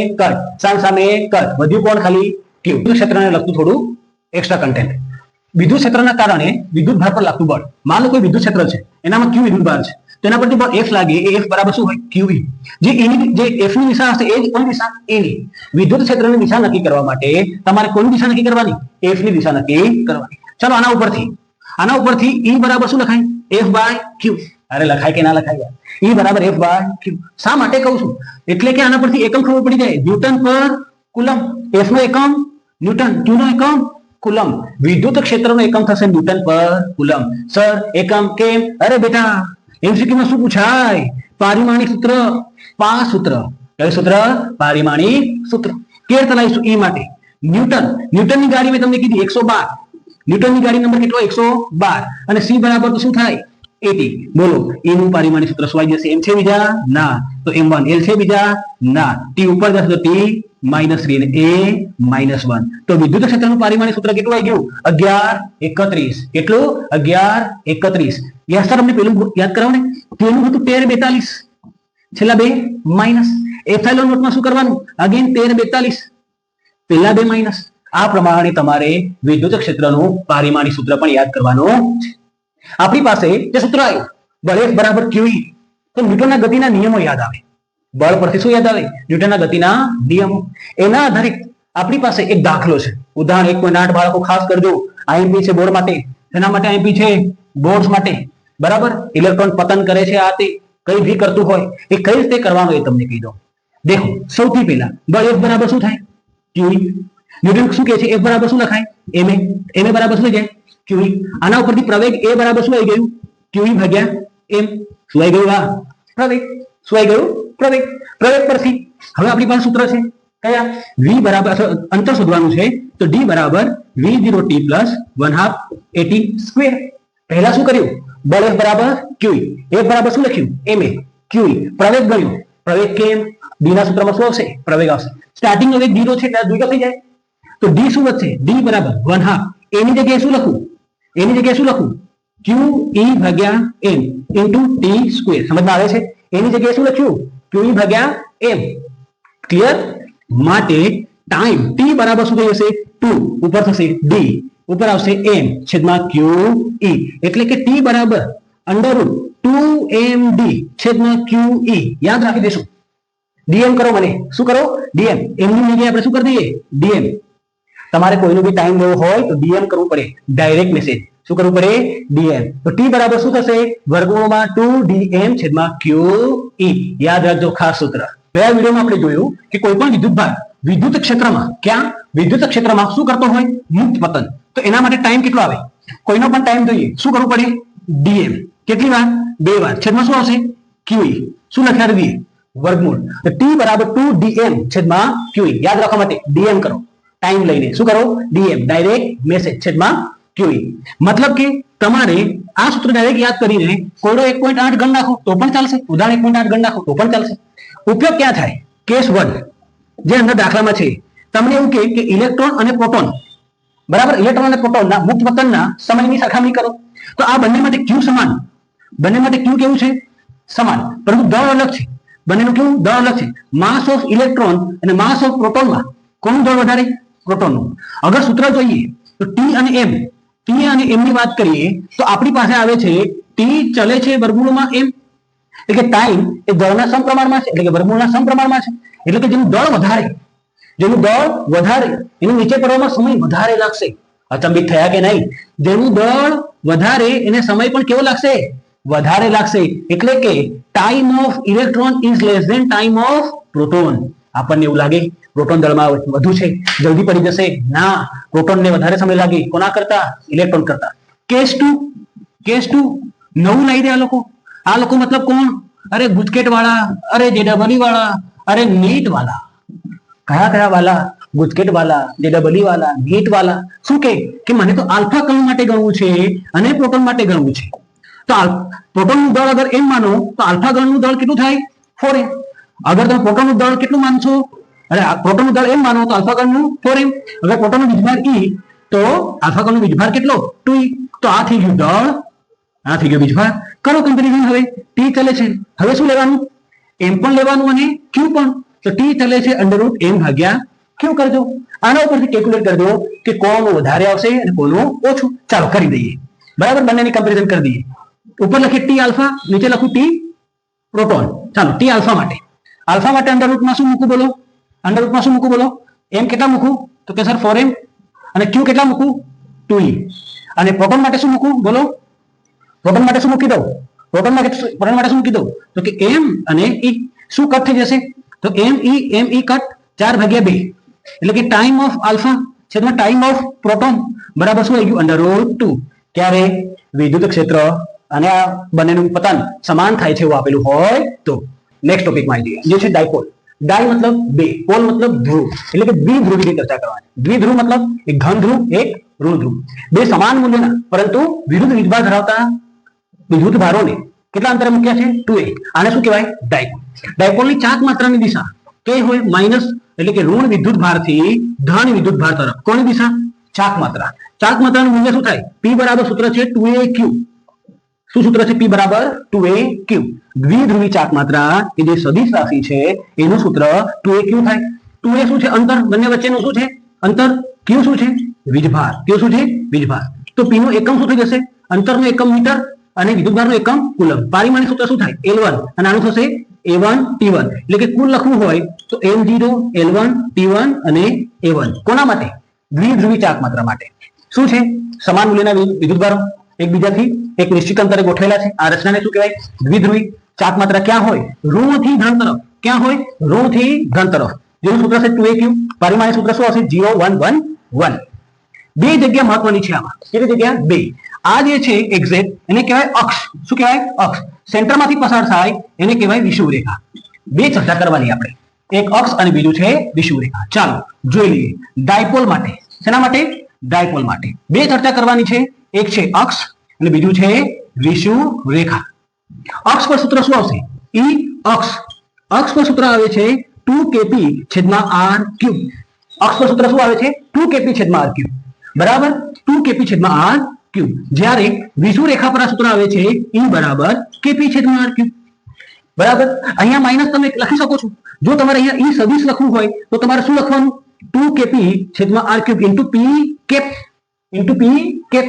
કટ. વધ્યું કોણ? ખાલી Q. વિદ્યુત ક્ષેત્રને લગતું થોડું એક્સ્ટ્રા કન્ટેન્ટ. વિદ્યુત ક્ષેત્રના કારણે વિદ્યુતભાર પર લાગતું બળ. માનો કોઈ વિદ્યુત ક્ષેત્ર છે, એનામાં Q વિદ્યુતભાર છે, તેના પરથી બળ F લાગે. એ F બરાબર શું હોય? QE. જે F ની દિશા હશે એ જ કોની દિશા? E ની. વિદ્યુત ક્ષેત્રની દિશા નક્કી કરવા માટે તમારે કોની દિશા નક્કી કરવાની? F ની દિશા નક્કી કરવાની. ચલો આના ઉપરથી E બરાબર શું લખાય? F/Q. અરે લખાય કે ના લખાય? E બરાબર F/Q. શા માટે કહું છું? એટલે કે આના પરથી એકમ ખબર પડી જાય. ન્યૂટન પર કુલમ. F નો એકમ ન્યૂટન, Q નો એકમ કુલમ. વિદ્યુત ક્ષેત્રનો એકમ થશે ન્યૂટન પર કુલમ. સર એકમ કેમ? અરે બેટા, એમસીક્યુ માં શું પૂછાય? પારિમાણિક સૂત્ર, પા સૂત્ર. કયું સૂત્ર? પારિમાણિક સૂત્ર. કેર ચલાવીશું E માટે. ન્યૂટનની ગાડી મેં તમને કીધી 112. ન્યૂટનની ગાડી નંબર કેટલો? 112. અને C બરાબર તો શું થાય? 80. બોલો, E નું પારિમાણિક સૂત્ર શું આવી જશે? M છે બીજા? ના. તો M1. L છે બીજા? ના. T ઉપર જશે તો T -3 અને A -1. તો વિદ્યુત ક્ષેત્રનું પારિમાણિક સૂત્ર કેટલું આવી ગયું? 1131. કેટલું? 1131. યાર સર અમને પેલું યાદ કરાવો ને. પેલું હતું 1342. છેલ્લા બે માઇનસ. એપ્સિલોન નોટમાં શું કરવાનું? અગેન 1342. પેલા બે માઇનસ. આ પ્રમાણે તમારે વિદ્યુત ક્ષેત્રનું પારિમાણિક સૂત્ર પણ યાદ કરવાનું છે. આપણી પાસે જે સૂત્ર આવ્યું બળ F બરાબર QE, તો ન્યૂટનના ગતિના નિયમો યાદ આવે. બળ પરથી શું યાદ આવે? ન્યૂટનના ગતિના નિયમો. એના આધારિત આપણી પાસે એક દાખલો છે. ઉદાહરણ 1.8 બાળકો ખાસ કરજો. IMP છે બોર્ડ માટે. એના માટે IMP છે બોર્ડ્સ માટે. બરાબર. ઇલેક્ટ્રોન પતન કરે છે, આ તે કઈ ભી કરતું હોય એ કઈ રીતે કરવાનું એ તમને કહી દઉં. દેખો, સૌથી પહેલા બળ F બરાબર શું થાય? QE. ન્યૂટન શું કહે છે? F બરાબર શું લખાય? ma બરાબર શું થઈ જાય? QE. આના ઉપરથી પ્રવેગ A બરાબર શું આવી ગયું? QE ભાગ્યા m. શું આવી ગયું? પ્રવેગ. શું આવી ગયું? પ્રવેગ પરથી હવે આપણી પાસે સૂત્ર છે કયા? V બરાબર અંતર શોધવાનું છે, તો D બરાબર V0t + 1/2 AT². પહેલા શું કર્યું? બળ F બરાબર QE. F બરાબર શું લખ્યું? ma. QE. પ્રવેગ ગણ્યો. પ્રવેગ કેમ? D ના સૂત્રમાં શું આવશે? પ્રવેગ આવશે. સ્ટાર્ટિંગ નો વેગ 0 છે એટલે દ્વિગુણ થઈ જાય. તો D શું વધશે? D બરાબર 1/2. એની જગ્યાએ શું લખું? QE ભાગ્યા m ઇન્ટુ t². સમજમાં આવે છે? એની જગ્યાએ શું લખ્યું? QE ભાગ્યા m. ક્લિયર? માટે ટાઈમ t બરાબર શું થઈ જશે? 2. ઉપર થશે D, ઉપર આવશે m છેદમાં QE. એટલે કે t બરાબર √2md છેદમાં QE. યાદ રાખી દેશું. dm કરો. મને શું કરો? dm. m ની જગ્યાએ આપણે શું કરી દઈએ? dm. તમારે કોઈનો બી ટાઈમ લેવો હોય તો dm કરવું પડે. Direct message. શું કરવું પડે? dm. તો t બરાબર શું થશે? વર્ગમૂળમાં 2dm છેદમાં QE. યાદ રાખજો ખાસ સૂત્ર. ગયા વિડીયોમાં આપણે જોયું કે કોઈ પણ વિદ્યુતભાર વિદ્યુત ક્ષેત્રમાં, ક્યાં? વિદ્યુત ક્ષેત્રમાં શું કરતો હોય? મુક્ત પતન. તો એના માટે ટાઈમ કેટલો આવે? કોઈનો પણ ટાઈમ જોઈએ, શું કરવું પડે? dm. કેટલી વાર? 2 વાર. છેદમાં શું આવશે? QE. શું લખ્યા દઈએ? વર્ગમૂળ. તો t બરાબર 2dm છેદમાં QE. યાદ રાખવા માટે dm કરો. ટાઈમ લઈને શું કરો? dm. ડાયરેક્ટ મેસેજ છેદમાં QE. મતલબ કે તમારે આ સૂત્ર ડાયરેક્ટ યાદ કરીને કોયડો 1.8 ગણ નાખો તો પણ ચાલશે. ઉદાહરણ 1.8 ગણ નાખો તો પણ ચાલશે. ઉપયોગ ક્યાં થાય? કેસ 1 જે અંદર દાખલામાં છે તમને એવું કહે કે ઇલેક્ટ્રોન અને પ્રોટોન, બરાબર, ઇલેક્ટ્રોન અને પ્રોટોનના મુક્ત પતનના સમયની સરખામણી કરો. તો આ બંને માટે ક્યુ સમાન, બંને માટે ક્યુ કેવું છે? સમાન, પરંતુ દળ અલગ છે. બંનેનું કેવું? દળ અલગ છે. માસ ઓફ ઇલેક્ટ્રોન અને માસ ઓફ પ્રોટોનમાં કોનું દળ વધારે? પ્રોટોનનું. અગર સૂત્ર જોઈએ તો ટી અને એમ, ટી અને એમ ની વાત કરીએ તો આપણી પાસે આવે છે ટી ચલે છે વર્ગમૂળમાં એમ, એટલે કે ટાઈમ એ દળના સમપ્રમાણમાં છે, એટલે કે વર્ગમૂળના સમપ્રમાણમાં છે. એટલે કે જેનું દળ વધારે, જેનું દળ વધારે એનું નીચે પડવામાં સમય વધારે લાગશે. અચંબિત થયા કે નહીં? જેનું દળ વધારે એને સમય પણ કેવો લાગશે? વધારે લાગશે. એટલે કે time of electron is less than time of proton. આપણને એવું લાગે પ્રોટોન દળમાં વધુ છે, જલ્દી પડી જશે. ના, પ્રોટોનને વધારે સમય લાગે. કોના કરતા? ઇલેક્ટ્રોન કરતા. કેસ 2 નવું લાવી દે આ લોકો મતલબ કોણ? અરે ગુજકેટ વાળા, અરે જેડબલી વાળા, અરે નીટ વાળા. કયા વાલા? ગુજકેટ વાળા, જેડબલી વાળા, નીટ વાળા. શું કે મને તો આલ્ફા કણ માટે ગણવું છે અને પ્રોટોન માટે ગણવું છે. તો પ્રોટોનનું દળ અગર એમ માનો તો આલ્ફા ગણનું દળ કેટલું થાય? 4m. અગર તમે પ્રોટોનનું દળ કેટલું માનશો? અરે પ્રોટોનનું દળ એમ માનો તો આલ્ફા ગણનું 4m. અગર પ્રોટોનનો વીજભાર e તો આલ્ફા ગણનો વીજભાર કેટલો? 2e. તો આ થઈ ગયું દળ, આ થઈ ગયો વીજભાર. કરો કમ્પેરિઝન. હવે ટી ચલે છે, હવે શું લેવાનું? એમ પણ લેવાનું અને ક્યુ પણ. તો ટી ચલે છે √m ભાગ્યા ક્યુ કરજો. આના ઉપરથી કેલ્ક્યુલેટ કરજો કે કોનું વધારે આવશે અને કોનું ઓછું. ચાલો કરી દઈએ, બરાબર, બંનેની કમ્પેરિઝન કરી દઈએ. ઉપર લખીએ ટી આલ્ફા, નીચે લખું ટી પ્રોટોન. ચાલો ટી આલ્ફા માટે અંડરરૂટમાં શું મૂકું બોલો? અંડરરૂટમાં શું મૂકું બોલો? એમ કેટલા મૂકું? તો કે સર 4m. અને ક્યુ કેટલા મૂકું? 2e. અને પ્રોટોન માટે શું મૂકું બોલો? પ્રોટોન માટે શું મૂકી દઉં? પ્રોટોન માટે શું મૂકી દઉં? તો કે m અને e. શું કટ થઈ જશે? તો m e કટ 4/2. એટલે કે ટાઈમ ઓફ આલ્ફા છેદમાં ટાઈમ ઓફ પ્રોટોન બરાબર શું આવી ગયું? √2. ક્યારે? વિદ્યુત ક્ષેત્ર અને આ બંનેનું પતન સમાન થાય છે એવું આપેલું હોય તો. નેક્સ્ટ ટોપિકમાં આવી જઈએ, જે છે ડાયપોલ. ડાય મતલબ બે, પોલ મતલબ ધ્રુવ, એટલે કે દ્વિધ્રુવીની ચર્ચા કરવાની. દ્વિધ્રુવ મતલબ એક ઘન ધ્રુવ, એક ઋણ ધ્રુવ. બે સમાન મૂલ્યના પરંતુ વિરુદ્ધ વીજભાર ધરાવતા વિદ્યુત ભારોને કેટલા અંતરે મૂક્યા છે? 2a. આને શું કહેવાય? ડાયપોલ. ડાયપોલની ચાક માત્રાની દિશા કઈ હોય? માઇનસ, એટલે કે ઋણ વિદ્યુત ભારથી ધન વિદ્યુત ભાર તરફ. કોની દિશા? ચાક માત્રા. ચાક માત્રાનું મૂલ્ય શું થાય? p બરાબર સૂત્ર છે 2aq. શું સૂત્ર છે? p બરાબર 2aq. દ્વિધ્રુવી ચાક માત્રા કે જે સદિશ રાશિ છે એનું સૂત્ર 2aq થાય. 2a શું છે? અંતર. બંને વચ્ચેનું શું છે? અંતર. q શું છે? વીજભાર. q શું છે? વીજભાર. તો p નું એકમ શું થઈ જશે? અંતરનું એકમ મીટર અને વિદ્યુતભારનું એકમ કુલમ. પારિમાણિક સૂત્ર શું થાય? L1 અને આનું થશે A1 T1. એટલે કે કુલ લખવું હોય તો M0 L1 T1 અને A1. કોના માટે? દ્વિધ્રુવી ચાક માત્રા માટે. શું છે? સમાન મૂલ્યના વિદ્યુતભારો એકબીજાથી એક નિશ્ચિત અંતરે ગોઠવેલા છે. આ રચનાને શું કહેવાય? દ્વિધ્રુવી ચાક માત્રા. ક્યાં હોય? ઋણથી ધન તરફ. ક્યાં હોય? ઋણથી ધન તરફ. જેનું સૂત્ર છે 2aq. પારિમાણિક સૂત્ર શું હશે? 0 1 1 1. બે જગ્યા મહત્વની છે આમાં. કેટલી જગ્યા? બે. આ જે છે એક્ઝેક્ટ એને કહેવાય અક્ષ. શું કહેવાય? અક્ષ. સેન્ટરમાંથી પસાર થાય એને કહેવાય વિષુવ રેખા. બે ચર્ચા કરવાની આપણે, એક અક્ષ અને બીજું છે વિષુવ રેખા. ચાલો જોઈ લઈએ. ડાયપોલ માટે. શેના માટે? ડાયપોલ માટે બે ચર્ચા કરવાની છે. એક છે અક્ષ અને બીજું છે વિષુવ રેખા. અક્ષ પર સૂત્ર શું આવશે? E અક્ષ. અક્ષ પર સૂત્ર આવે છે 2kp છેદમાં r3. અક્ષ પર સૂત્ર શું આવે છે? 2kp છેદમાં r3. બરાબર, 2kp છેદમાં r3. જ્યારે વિષુવ રેખા પર આ સૂત્ર આવે છે E બરાબર kp છેદમાં r3. બરાબર. અહીંયા માઇનસ તમે લખી શકો છો. જો તમારે અહીંયા E સદિશ લખવું હોય તો તમારે શું લખવાનું? 2kp છેદમાં r3 into p cap into p cap.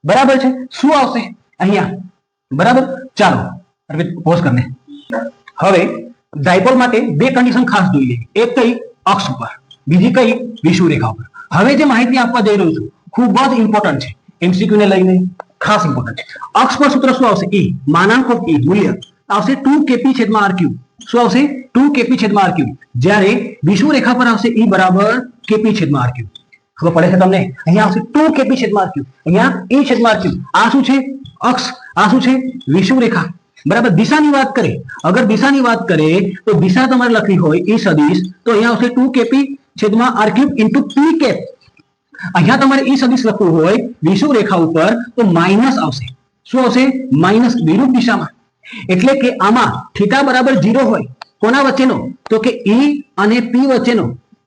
બરાબર છે. શું આવશે અહીંયા? બરાબર. ચાલો હવે પોઝ કરને. હવે ડાયપોલ માટે બે કન્ડિશન ખાસ જોઈ લઈએ. એક કઈ? અક્ષ ઉપર. બીજી કઈ? વિષુવ રેખા ઉપર. હવે જે માહિતી આપવા જઈ રહ્યો છું ખૂબ જ ઇમ્પોર્ટન્ટ છે. MCQ ને લઈને ખાસ ઇમ્પોર્ટન્ટ છે. અક્ષ પર સૂત્ર શું આવશે? E માનાંક ઓફ E મૂલ્ય આવશે 2kp છેદમાં r3. શું આવશે? 2kp છેદમાં r3. જ્યારે વિષુવ રેખા પર આવશે E બરાબર kp છેદમાં r3. ખબર પડે છે તમને? અહીંયા આવશે 2kp છેદમાં r3, અહીંયા E છેદમાં r3. આ શું છે? અક્ષ. આ શું છે? વિષુવ રેખા. બરાબર. દિશાની વાત કરે, અગર દિશાની વાત કરે તો દિશા તમારે લખવી હોય E સદિશ તો અહીંયા આવશે 2kp છેદમાં r3 ઇન્ટુ p કેપ. અહીંયા તમારે E સદિશ લખવું હોય વિષુવ રેખા ઉપર તો માઇનસ આવશે. શું આવશે? માઇનસ વિરુદ્ધ દિશામાં. એટલે કે આમાં થીટા બરાબર 0 હોય કોના વચ્ચેનો? તો કે ઈ અને પી વચ્ચેનો,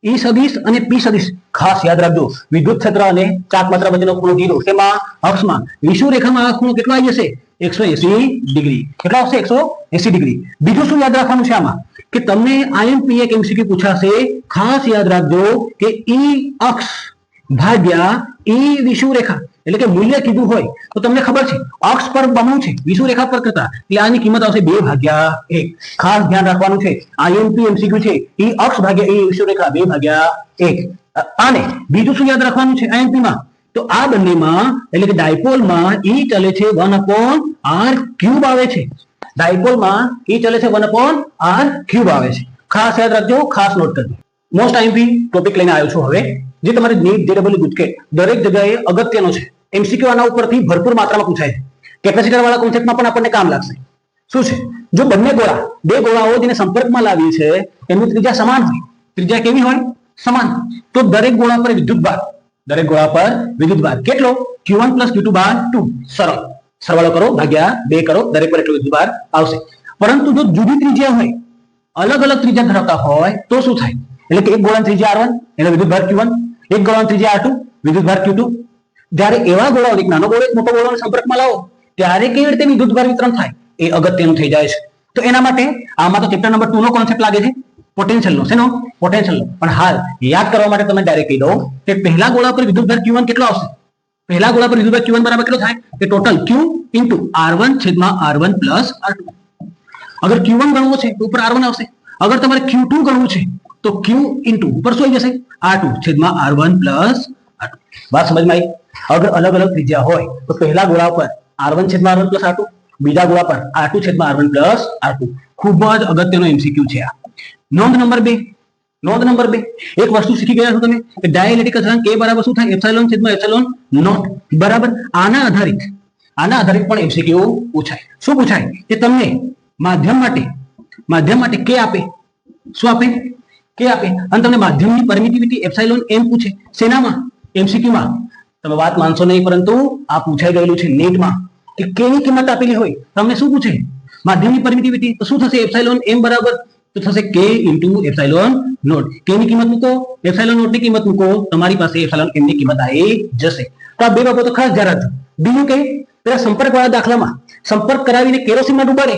ઈ સદિશ અને પી સદિશ. ખાસ યાદ રાખજો, વિદ્યુત ક્ષેત્ર અને ચાક માત્રા વચ્ચેનો ખૂણો 0. તેમાં અક્ષમાં વિષુવરેખામાં આ ખૂણો કેટલો આવી જશે? 180 ડિગ્રી. કેટલો આવશે? 180 ડિગ્રી. બીજું શું યાદ રાખવાનું છે આમાં કે તમને આઈએમપી એક એમસીક્યુ પૂછાશે. ખાસ યાદ રાખજો કે ઈ અક્ષ ભાગ્યા ઈ વિષુવરેખા, એટલે કે મૂલ્ય કીધું હોય તો તમને ખબર છે અક્ષ પર બમણું છે વિષુવરેખા પર કરતા, એટલે આની કિંમત આવશે 2/1. ખાસ ધ્યાન રાખવાનું છે, આઈએમપી એમસીક્યુ છે ઈ અક્ષ ભાગ્યા ઈ વિષુવરેખા 2/1. અને બીજું શું યાદ રાખવાનું છે આઈએમપી માં? તો આ બંનેમાં એટલે કે ડાયપોલમાં ઈ ચલે છે 1/r³ આવે છે. ડાયપોલમાં ઈ ચલે છે 1/r³ આવે છે. ખાસ યાદ રાખજો, ખાસ નોટ કરજો. મોસ્ટ આઈએમપી ટોપિક લઈને આવ્યો છું હવે, જે તમારે નીટ જેડબલ્યુ ગુજકેટ દરેક જગ્યાએ અગત્યનો છે. એમસીક્યુ આના ઉપરથી ભરપૂર માત્રામાં પૂછાય છે. કેપેસિટર વાળા કોન્સેપ્ટમાં પણ આપણને કામ લાગશે. શું છે? જો બંને ગોળા, બે ગોળાઓ જેને સંપર્કમાં લાવીએ છે એમની ત્રિજ્યા સમાન હોય, ત્રિજ્યા કેવી હોય? સમાન. તો દરેક ગોળા પર વિદ્યુતભાર, દરેક ગોળા પર વિદ્યુતભાર કેટલો? q1 + q2/2. સરળ સરવાળો કરો, ભાગ્યા 2 કરો, દરેક પર એટલો વિદ્યુતભાર આવશે. પરંતુ જો જુદી ત્રિજ્યા હોય, અલગ અલગ ત્રિજ્યા ધરાવતા હોય તો શું થાય? એટલે કે એક ગોળાની ત્રિજ્યા r1 એનો વિદ્યુતભાર q1, એક ગોળાની ત્રિજ્યા r2 વિદ્યુતભાર q2. જ્યારે એવા ગોળાઓ, એક નાનો ગોળો એક મોટો ગોળાના સંપર્કમાં લાવો ત્યારે કેવી રીતે વિદ્યુતભાર વિતરણ થાય એ અગત્યનું થઈ જાય છે. તો એના માટે આમાં તો ચેપ્ટર નંબર 2 નો કોન્સેપ્ટ લાગે છે, પોટેન્શિયલ નો. શેનો? પોટેન્શિયલ નો. પણ હાલ યાદ કરવા માટે તમે ડાયરેક્ટ કહી દો કે પહેલા ગોળા પર વિદ્યુતભાર q1 કેટલો આવશે? પહેલા ગોળા પર વિદ્યુતભાર q1 બરાબર કેટલો થાય? કે ટોટલ q * r1/r1 + r2. અગર q1 ગણવો છે તો ઉપર r1 આવશે. અગર તમારે q2 ગણવું છે તો q ઉપર શું આવી જશે? r2/r1 + r2. વાત સમજમાં આવી? અગર અલગ અલગ ત્રિજ્યા હોય તો પહેલા ગોળા પર r1/r1 + r2, બીજા ગોળા પર r2/r1 + r2. ખૂબ જ અગત્યનો એમસીક્યુ છે આ. નોંધ નંબર 2, નોંધ નંબર 2, એક વસ્તુ શીખી ગયા છો તમે કે ડાઇલેક્ટ્રિક અચળાંક K બરાબર શું થાય? ε/ε0. બરાબર. આના આધારિત પણ એમસીક્યુ પૂછાય. શું પૂછાય? કે તમને માધ્યમ માટે K આપે. શું આપે? K આપે. અને તમને માધ્યમની પરમિટિવિટી ε/m પૂછે. શેનામાં? એમસીક્યુમાં. તમે વાત માનશો નહીં, પરંતુ આ પૂછાઈ ગયેલું છે નીટમાં કે K ની કિંમત આપેલી હોય, તમને શું પૂછે? માધ્યમની પરમિટિવિટી. તો શું થશે? ε/m બરાબર તો થશે K * ε0. K ની કિંમત મૂકો, ε0 ની કિંમત મૂકો, તમારી પાસે ε/m ની કિંમત આવી જશે. તો આ બે બાબતો ખાસ ધ્યાન રાખજો. બીજું કે પેલા સંપર્કવાળા દાખલામાં સંપર્ક કરાવીને કેરોસીનમાં ડુબાડે,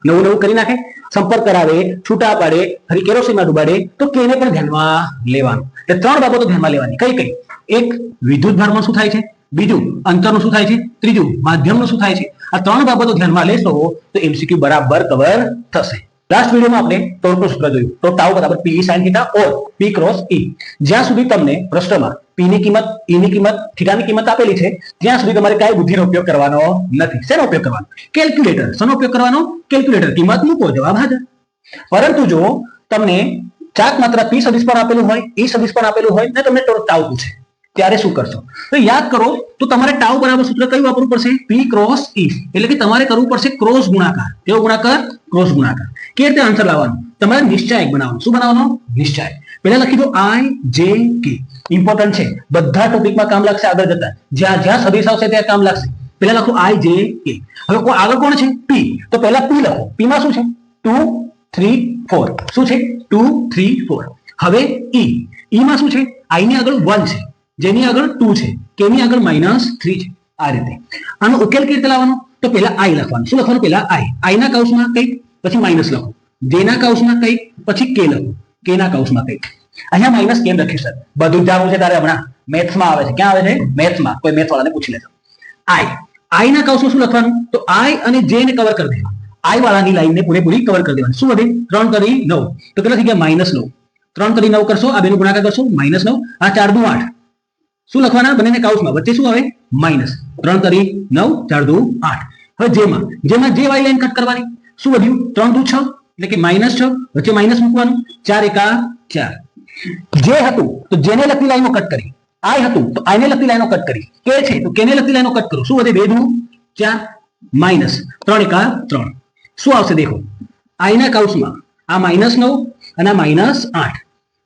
નવું કરી નાખે, સંપર્ક કરાવે, છૂટા પાડે, ફરી કેરોસીનમાં ડુબાડે, તો કેને પણ ધ્યાનમાં લેવાનું. એટલે ત્રણ બાબતો ધ્યાનમાં લેવાની. કઈ? એક, વિદ્યુતભારમાં શું થાય છે? બીજું, અંતરનું શું થાય છે? ત્રીજું, માધ્યમનું શું થાય છે? આ ત્રણ બાબતો ધ્યાનમાં લેશો તો એમસીક્યુ બરાબર કવર થશે. લાસ્ટ વિડીયોમાં આપણે ટોર્કનું સૂત્ર જોયું. તો ટાઉ બરાબર P sin θ or P × E. જ્યાં સુધી તમને પ્રશ્નમાં P ની કિંમત, E ની કિંમત, θ ની કિંમત આપેલી છે ત્યાં સુધી તમારે કઈ બુદ્ધિનો ઉપયોગ કરવાનો નથી. શેનો ઉપયોગ કરવાનો? કેલ્ક્યુલેટર. શેનો ઉપયોગ કરવાનો? કેલ્ક્યુલેટર. કિંમત મૂકો, જવાબ હાજર. પરંતુ જો તમને ચાક માત્ર P સદિશ પણ આપેલું હોય, E સદિશ પણ આપેલું હોય ને તમને ટાઉ પૂછે ત્યારે શું કરશો? તો યાદ કરો, તો તમારે ટાઉ બરાબર સૂત્ર કયું વાપરવું પડશે? P × E. એટલે કે તમારે કરવું પડશે ક્રોસ ગુણાકાર. કેવો ગુણાકાર? ક્રોસ ગુણાકાર. કે રીતે આન્સર લાવવાનો? તમારે નિશ્ચાયક બનાવવાનો. શું બનાવવાનો? નિશ્ચાયક. પહેલા લખી દો I J K. ઇમ્પોર્ટન્ટ છે, બધા ટોપિકમાં કામ લાગશે આગળ જતા. જ્યાં જ્યાં સદિશ આવશે ત્યાં કામ લાગશે. પહેલા લખો I J K. હવે આગળ કોણ છે? P. તો પહેલા P લખો. P માં શું છે? 2 3 4. શું છે? 2 3 4. હવે E. E માં શું છે? I ની આગળ 1 છે, જેની આગળ 2 છે, K ની આગળ -3 છે. આ રીતે આનો ઉકેલ કેવી રીતે લાવવાનો? તો પહેલા I લખવાનું. શું લખવાનું? પહેલા I ના કૌંસમાં કંઈક, પછી માઇનસ લખો. J ના કૌંસમાં કંઈક, પછી K લખો. K ના કૌંસમાં કંઈક. અહીંયા માઇનસ કેમ લખ્યું સર? બધું જ જાણવું છે તારે હમણાં. મેથ્સમાં આવે છે. ક્યાં આવે છે? મેથ્સમાં. કોઈ મેથ વાળાને પૂછી લેજો. I ના કૌંસમાં શું લખવાનું? તો I અને J ને કવર કરી દેવાનું. I વાળાની લાઈનને પૂરેપૂરી કવર કરી દેવાની. શું વધે? 3 કરી 9. તો કેટલા થઈ ગયા? -9. 3 કરી 9 કરશો, આ બેનો ગુણાકાર કરશો, -9. આ 4 દુ 8. શું લખવાના? બંનેને કૌંસમાં, વચ્ચે શું આવે? માઇનસ. 3 કરી 9, 4 દુ 8. હવે જેમાં J વાળી લાઈન કટ કરવાની. શું વધ્યું? 3 દુ 6, એટલે કે -6, વચ્ચે માઇનસ મૂકવાનું. 4 એકા 4. J હતું તો J ને લગતી લાઈનો કટ કરી. I હતું તો I ને લગતી લાઈનો કટ કરી. K છે તો K ને લગતી લાઈનો કટ કરો. શું વધે? 2 દુ 4, માઇનસ 3 એકા 3. શું આવશે? દેખો, I ના કૌંસમાં આ -9 અને આ -8,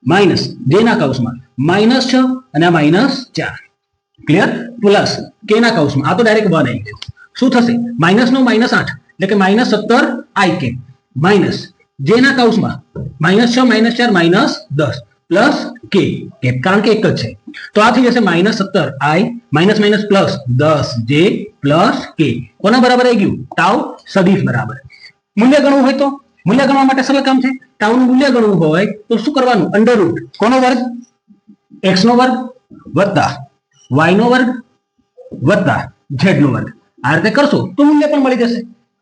માઇનસ J ના કૌંસમાં -6 અને આ -4. ક્લિયર? પ્લસ K ના કૌંસમાં આ તો ડાયરેક્ટ 1 આવી ગયું. શું થશે? -9 -8 એટલે કે -17 IK માઇનસ જેના કૌંસમાં -6 -4 -10 પ્લસ કે કારણ કે એક જ છે તો આ થઈ જશે -17 i minus minus plus 10 j plus કે કોના બરાબર આવી ગયું ટાઉ સદિશ બરાબર મૂલ્ય ગણવું હોય તો મૂલ્ય ગણવા માટે સરળ કામ છે ટાઉ નું મૂલ્ય ગણવું હોય તો શું કરવાનું અંડર રૂટ કોનો વર્ગ x નો વર્ગ વત્તા y નો વર્ગ વત્તા z નો વર્ગ આ રીતે કરશો તો મૂલ્ય પણ મળી જશે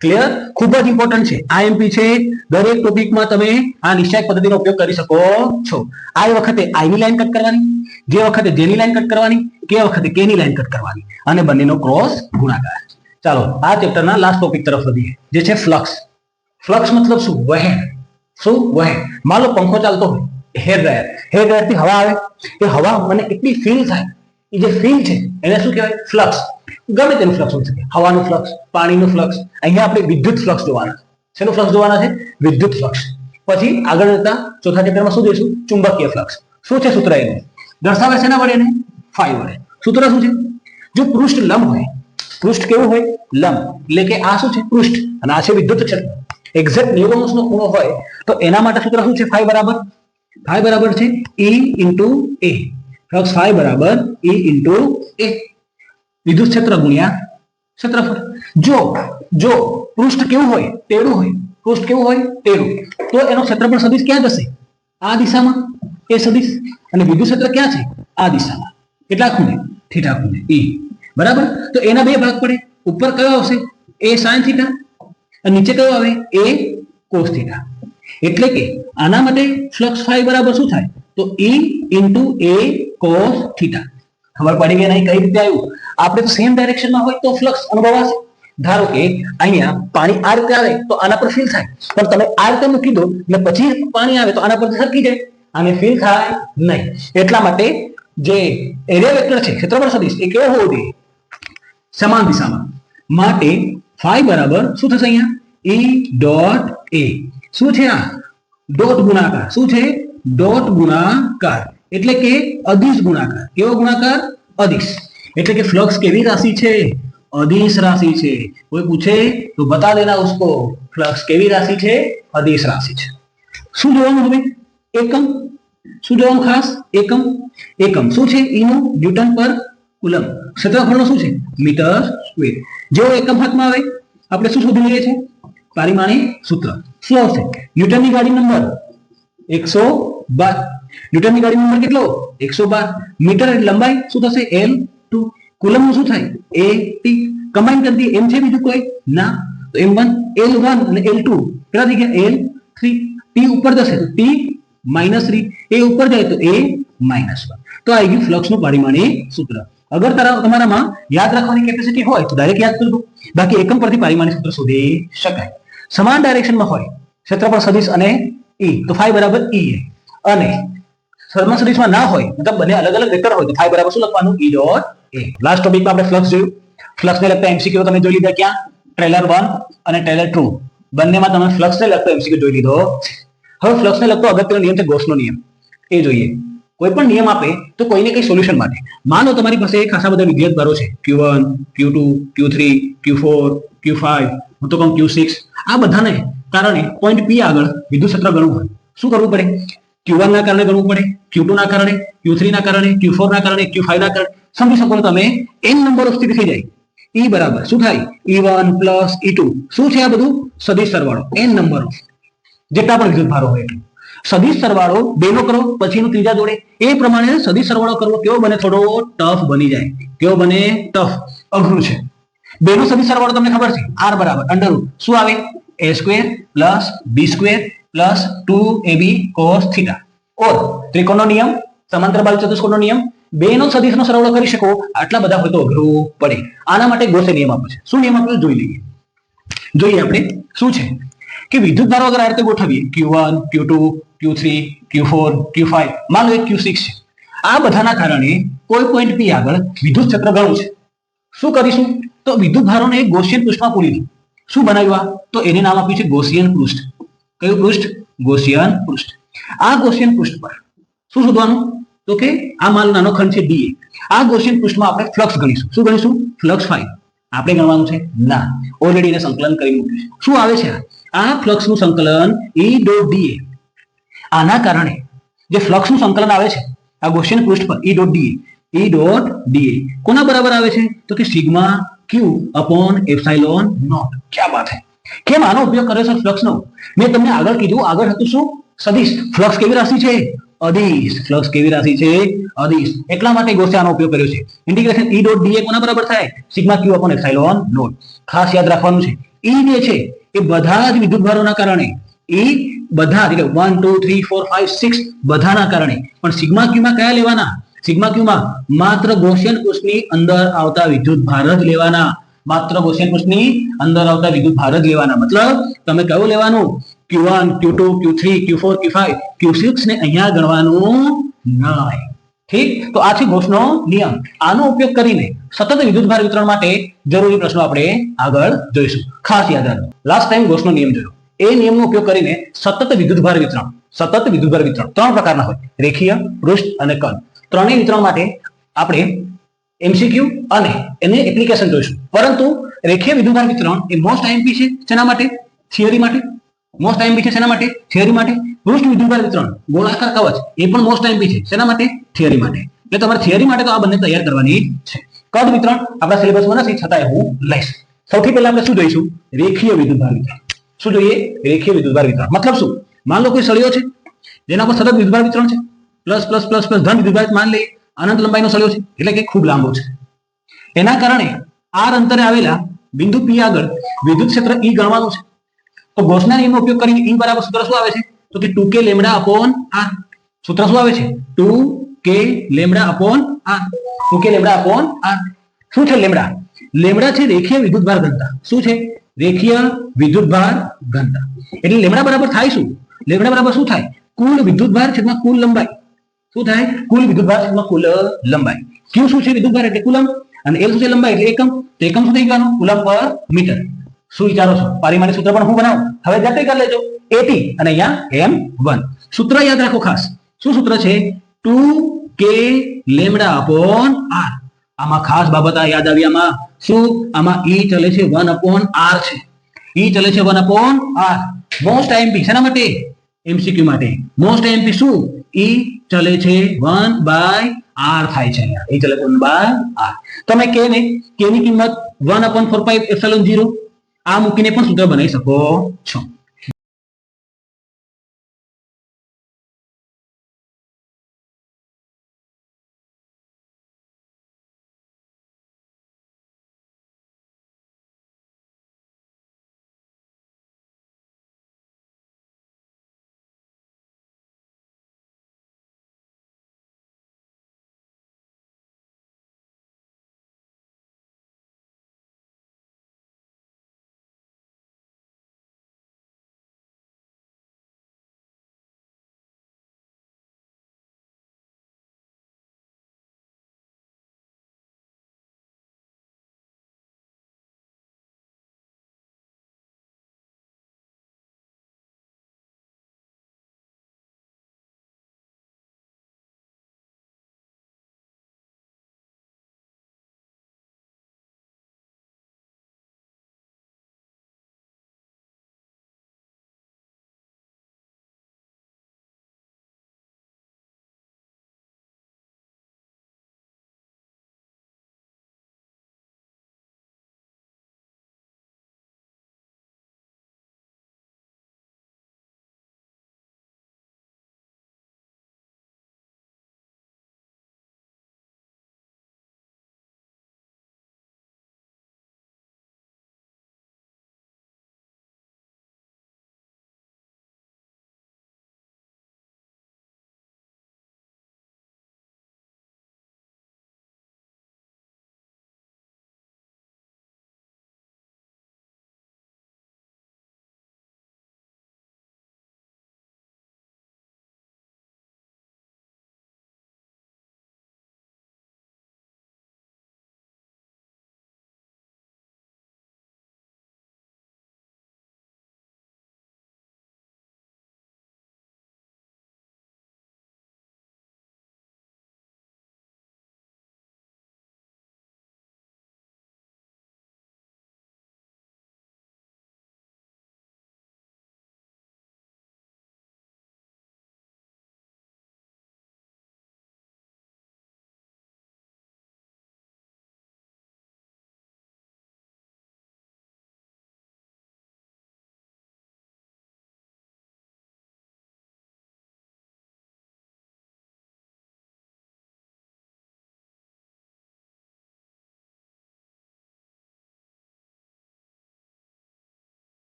ક્લિયર ખૂબ જ ઇમ્પોર્ટન્ટ છે આઈએમપી છે દરેક ટોપિકમાં તમે આ નિશ્ચયક પદ્ધતિનો ઉપયોગ કરી શકો છો આ વખતે i ની લાઈન કટ કરવાની જે વખતે j ની લાઈન કટ કરવાની કે વખતે k ની લાઈન કટ કરવાની અને બંનેનો ક્રોસ ગુણાકાર ચાલો આ ચેપ્ટરના લાસ્ટ ટોપિક તરફ વધીએ જે છે ફ્લક્સ ફ્લક્સ મતલબ શું વહેણ માન લો પંખો ચાલતો હોય હેર ડ્રાયર થી હવા આવે એ હવા મને એટલી ફીલ થાય એ જે ફીલ છે એને શું કહેવાય ફ્લક્સ ગમે તેનું ફ્લક્સ હોઈ શકે હવાનું ફ્લક્સ પાણીનું ફ્લક્સ અહીંયા આપણે વિદ્યુત ફ્લક્સ જોવાના છે શેનું ફ્લક્સ જોવાના છે વિદ્યુત ફ્લક્સ પછી આગળ જતા ચોથા ચેપ્ટરમાં શું જોઈશું ચુંબકીય ફ્લક્સ શું છે સૂત્ર એનું દર્શાવે છે એના વડે ને ફાઈ વડે સૂત્ર શું છે જો પૃષ્ઠ લંબ હોય પૃષ્ઠ કેવું હોય લંબ એટલે કે આ શું છે પૃષ્ઠ અને આ છે વિદ્યુત ક્ષેત્ર એક્ઝેક્ટ 90 અંશનો ખૂણો હોય તો એના માટે સૂત્ર શું છે ફાઈ બરાબર છે E into A flux phi બરાબર E into A વિદ્યુત ક્ષેત્ર ગુણ્યા ક્ષેત્રફળ જો પૃષ્ઠ કેવું હોય ટેઢું હોય તો એનો ક્ષેત્રફળ સદિશ ક્યાં જશે આ દિશામાં એ સદિશ અને વિદ્યુત ક્ષેત્ર ક્યાં છે આ દિશામાં કેટલા ખૂણે થીટા ખૂણે E બરાબર તો એના બે ભાગ પડે ઉપર કયો આવશે A sin થીટા અને નીચે કયો આવે A cos થીટા એટલે કે આના માટે ફ્લક્સ ફાઈ બરાબર શું થાય તો E into A cos theta ખબર પડી કે નહીં કઈ રીતે આવ્યું આપણે તો સેમ ડાયરેક્શનમાં હોય તો ફ્લક્સ અનુભવાશે ધારો કે અહીંયા પાણી આ રીતે આવે તો આના પર ફીલ થાય પણ તમે આ રીતે મૂકી દો એટલે પછી પાણી આવે તો આના પર સરકી જાય આને ફીલ થાય નહીં એટલા માટે જે એરિયા વેક્ટર છે ક્ષેત્રફળ સદિશ એ કેવો હોવો જોઈએ સમાન દિશામાં માટે ફાઈ બરાબર શું થશે અહીંયા E ડોટ A શું છે આ ડોટ ગુણાકાર શું છે ડોટ ગુણાકાર એટલે કે અદિશ ગુણાકાર કેવો ગુણાકાર અદિશ એટલે કે ફ્લક્સ કેવી રાશિ છે અદિશ રાશિ છે કોઈ પૂછે તો બતા દેના ઉસકો ફ્લક્સ કેવી રાશિ છે અદિશ રાશિ છે શું જોવાનું હવે એકમ શું જોવાનું ખાસ એકમ શું છે E નું ન્યૂટન પર કુલમ ક્ષેત્રફળનો શું છે મીટર સ્ક્વેર જેવો એકમ હાથમાં આવે આપણે શું શોધી લઈએ છીએ પારિમાણિક સૂત્ર શું આવશે ન્યૂટનની ગાડી નંબર 112 ન્યૂટનની ગાડી નંબર કેટલો 112 મીટર લંબાઈ શું થશે L2 કુલમ શું થાય AT કમ્બાઈન કરી દઈએ એમ છે બીજું કોઈ ના તો M1 L1 અને L2 કેટલા થઈ ગયા L3 T ઉપર જશે તો T -3 A ઉપર જાય તો A -1 તો આ ગયું ફ્લક્સનું પારિમાણિક સૂત્ર અગર તમારામાં યાદ રાખવાની કેપેસિટી હોય તો ડાયરેક્ટ યાદ કરજો બાકી એકમ પરથી પારિમાણિક સૂત્ર શોધી શકાય સમાન ડાયરેક્શનમાં હોય ક્ષેત્રફળ સદિશ અને E તો ફાઈ બરાબર E અને સમાન સદિશમાં ના હોય મતલબ બંને અલગ અલગ વેક્ટર હોય તો ફાઈ બરાબર શું લખવાનું E ડોટ A લાસ્ટ ટોપિકમાં આપણે ફ્લક્સ જોયું ફ્લક્સને લગતા એમસીક્યુ તમે જોઈ લીધા ક્યાં ટ્રેલર 1 અને ટ્રેલર 2 બંનેમાં તમે ફ્લક્સને લગતો એમસીક્યુ જોઈ લીધો હવે ફ્લક્સને લગતો અગત્યનો નિયમ છે ગોસનો નિયમ એ જોઈએ કોઈ પણ નિયમ આપે તો કોઈને કઈ સોલ્યુશન માટે માનો તમારી પાસે ખાસા બધા વિદ્યુતભારો છે Q1 Q2 Q3 Q4 Q5 હું તો કહું Q6 આ બધાને કારણે પોઈન્ટ P આગળ વિદ્યુત ક્ષેત્ર ગણવું હોય શું કરવું પડે Q1 ના કારણે ગણવું પડે Q2 ના કારણે Q3 ના કારણે Q4 ના કારણે Q5 ના કારણે સમજી શકો તમે n નંબર ઓફ સ્થિતિ થઈ જાય E બરાબર શું થાય E1 પ્લસ E2 શું છે આ બધું સદિશ સરવાળો n નંબર ઓફ જેટલા પણ વિદ્યુતભારો હોય એટલું સદિશ સરવાળો બેનો કરો પછીનું ત્રીજા જોડે એ પ્રમાણે સદિશ સરવાળો કરવો કેવો બને થોડો ટફ બની જાય કેવો બને ટફ અઘરું છે બેનો સદિશ સરવાળો તમને ખબર છે r બરાબર અંડર રૂટ શું આવે a square plus b square plus 2ab cos theta or ત્રિકોણનો નિયમ સમાંતર બાજુ ચતુષ્કોણનો નિયમ બેનો સદિશનો સરવાળો કરી શકો આટલા બધા હોય તો અઘરું પડે આના માટે ગોસે નિયમ આપે છે શું નિયમ આપણે જોઈએ આપણે શું છે કે વિદ્યુતભારો અગર આ રીતે ગોઠવીએ Q1 Q2 Q3 Q4 Q5 માનો એક Q6 છે આ બધાના કારણે કોઈ પોઈન્ટ P આગળ વિદ્યુત ક્ષેત્ર ગણવું છે શું કરીશું તો વિદ્યુતભારોને એક ગૌસિયન પૃષ્ઠમાં પૂરી દો શું બનાવ્યું તો એને નામ આપ્યું છે ગૌસિયન પૃષ્ઠ કયું પૃષ્ઠ ગૌસિયન પૃષ્ઠ આ ગૌસિયન પૃષ્ઠ પર શું શોધવાનું તો કે આ માલ નાનો ખંડ છે DA આ ગૌસિયન પૃષ્ઠમાં આપણે ફ્લક્સ ગણીશું શું ગણીશું ફ્લક્સ ફાઈ આપણે ગણવાનું છે ના ઓલરેડી એને સંકલન કરી મૂક્યું છે શું આવે છે આ ફ્લક્સનું સંકલન ઈ ડોટ ડીએ, આના કારણે જે ફ્લક્સનું સંકલન આવે છે આ ગૌસિયન પૃષ્ઠ પર ઈ ડોટ ડીએ કોના બરાબર આવે છે તો કે sigma Q upon epsilon nought. ક્યાં બાત હે. કેમ આનો ઉપયોગ કર્યો છે ફ્લક્સનો? મેં તમને આગળ કીધું, આગળ હતું શું? સદિશ. ફ્લક્સ કેવી રાશિ છે? અદિશ. ફ્લક્સ કેવી રાશિ છે? અદિશ. એટલા માટે ગૌસે આનો ઉપયોગ કર્યો છે. ઇન્ટિગ્રેશન ઈ ડોટ ડીએ કોના બરાબર થાય? Sigma Q upon epsilon nought. ખાસ યાદ રાખવાનું છે ઈ જે છે એ બધા જ વિદ્યુતભારોના કારણે, ઈ બધા એટલે 1 2 3 4 5 6 બધાના કારણે, પણ સિગ્મા ક્યુ માં કયા લેવાના? સિગ્મા ક્યુ માં માત્ર ગૌસિયન પૃષ્ઠની અંદર આવતા વિદ્યુતભાર જ લેવાના. માત્ર ગૌસિયન પૃષ્ઠની અંદર આવતા વિદ્યુતભાર જ લેવાના. મતલબ તમે કયું લેવાનું? Q1 Q2 Q3 Q4 Q5 Q6 ને અહીંયા ગણવાનું નહીં. ઠીક? તો આ છે ગૌસનો નિયમ. આનો ઉપયોગ કરીને સતત વિદ્યુતભાર વિતરણ માટે જરૂરી પ્રશ્નો આપણે આગળ જોઈશું. ખાસ યાદ રાખજો. લાસ્ટ ટાઈમ ગૌસનો નિયમ જોયો. એ નિયમનો ઉપયોગ કરીને સતત વિદ્યુતભાર વિતરણ ત્રણ પ્રકારના હોય: રેખીય, પૃષ્ઠ અને કણ. ત્રણેય વિતરણ માટે આપણે એમસીક્યુ અને એને એપ્લિકેશન જોઈશું. પરંતુ રેખીય વિદ્યુતભાર વિતરણ એ મોસ્ટ આઈએમપી છે. શેના માટે? થિયરી માટે. મોસ્ટ આઈએમપી છે શેના માટે? થિયરી માટે. પૃષ્ઠ વિદ્યુતભાર વિતરણ ગોળાકાર કવચ એ પણ મોસ્ટ આઈએમપી છે. શેના માટે? થિયરી માટે. એટલે તમારે થિયરી માટે તો આ બંને તૈયાર કરવાની છે. કદ વિતરણ આપણા સિલેબસમાં નથી, છતાંય હું લઈશ. સૌથી પહેલા આપણે શું જોઈશું? રેખીય વિદ્યુતભાર વિતરણ. શું જોઈએ? રેખીય વિદ્યુતભાર વિતરણ. મતલબ શું? માન લો કોઈ સળિયો છે જેના પર સતત વિદ્યુતભાર વિતરણ છે, પ્લસ પ્લસ પ્લસ પ્લસ ધન વિદ્યુતભાર, માન લઈએ અનંત લંબાઈનો સળિયો છે, એટલે કે ખૂબ લાંબો છે. એના કારણે આર અંતરે આવેલા બિંદુ પી આગળ વિદ્યુત ક્ષેત્ર ઈ ગણવાનું છે. તો ગૌસના નિયમનો ઉપયોગ કરીને ઈ બરાબર સૂત્ર શું આવે છે તો કે 2k લેમ્ડા અપોન આર. સૂત્ર શું આવે છે? 2k lambda upon R. 2k lambda upon R. શું છે લેમ્ડા? લેમ્ડા છે રેખીય વિદ્યુતભાર ઘનતા. શું છે? રેખીય વિદ્યુતભાર ઘનતા. એટલે લેમ્ડા બરાબર થાય શું? લેમ્ડા બરાબર શું થાય? કુલ વિદ્યુતભાર છેદમાં કુલ લંબાઈ. શું થાય? કુલ વિદ્યુતભાર છેદમાં કુલ લંબાઈ. ક્યુ શું છે? વિદ્યુતભાર એટલે કુલમ, અને એલ શું છે? લંબાઈ એટલે એકમ. તો એકમ શું થઈ ગયું? કુલમ પર મીટર. શું વિચારો છો? પારિમાણિક સૂત્ર પણ હું બનાવું, હવે જાતે કરી લેજો. એટી અને અહીંયા m1. સૂત્ર યાદ રાખો ખાસ. શું સૂત્ર છે? 2k lambda upon r. આમાં ખાસ બાબત આ યાદ આવી. આમાં શું? આમાં ઈ ચલે છે 1 અપોન r છે. ઈ ચલે છે 1 અપોન r. મોસ્ટ આઈએમપી શેના માટે? એમસીક્યુ માટે. મોસ્ટ આઈએમપી શું? ઈ ચલે છે 1 બાય r થાય છે. અહીંયા ઈ ચલે છે 1 બાય r. તમે કે ને કે ની કિંમત 1 અપોન 4 પાઈ એપ્સિલોન 0 આ મૂકીને પણ સૂત્ર બનાવી શકો છો.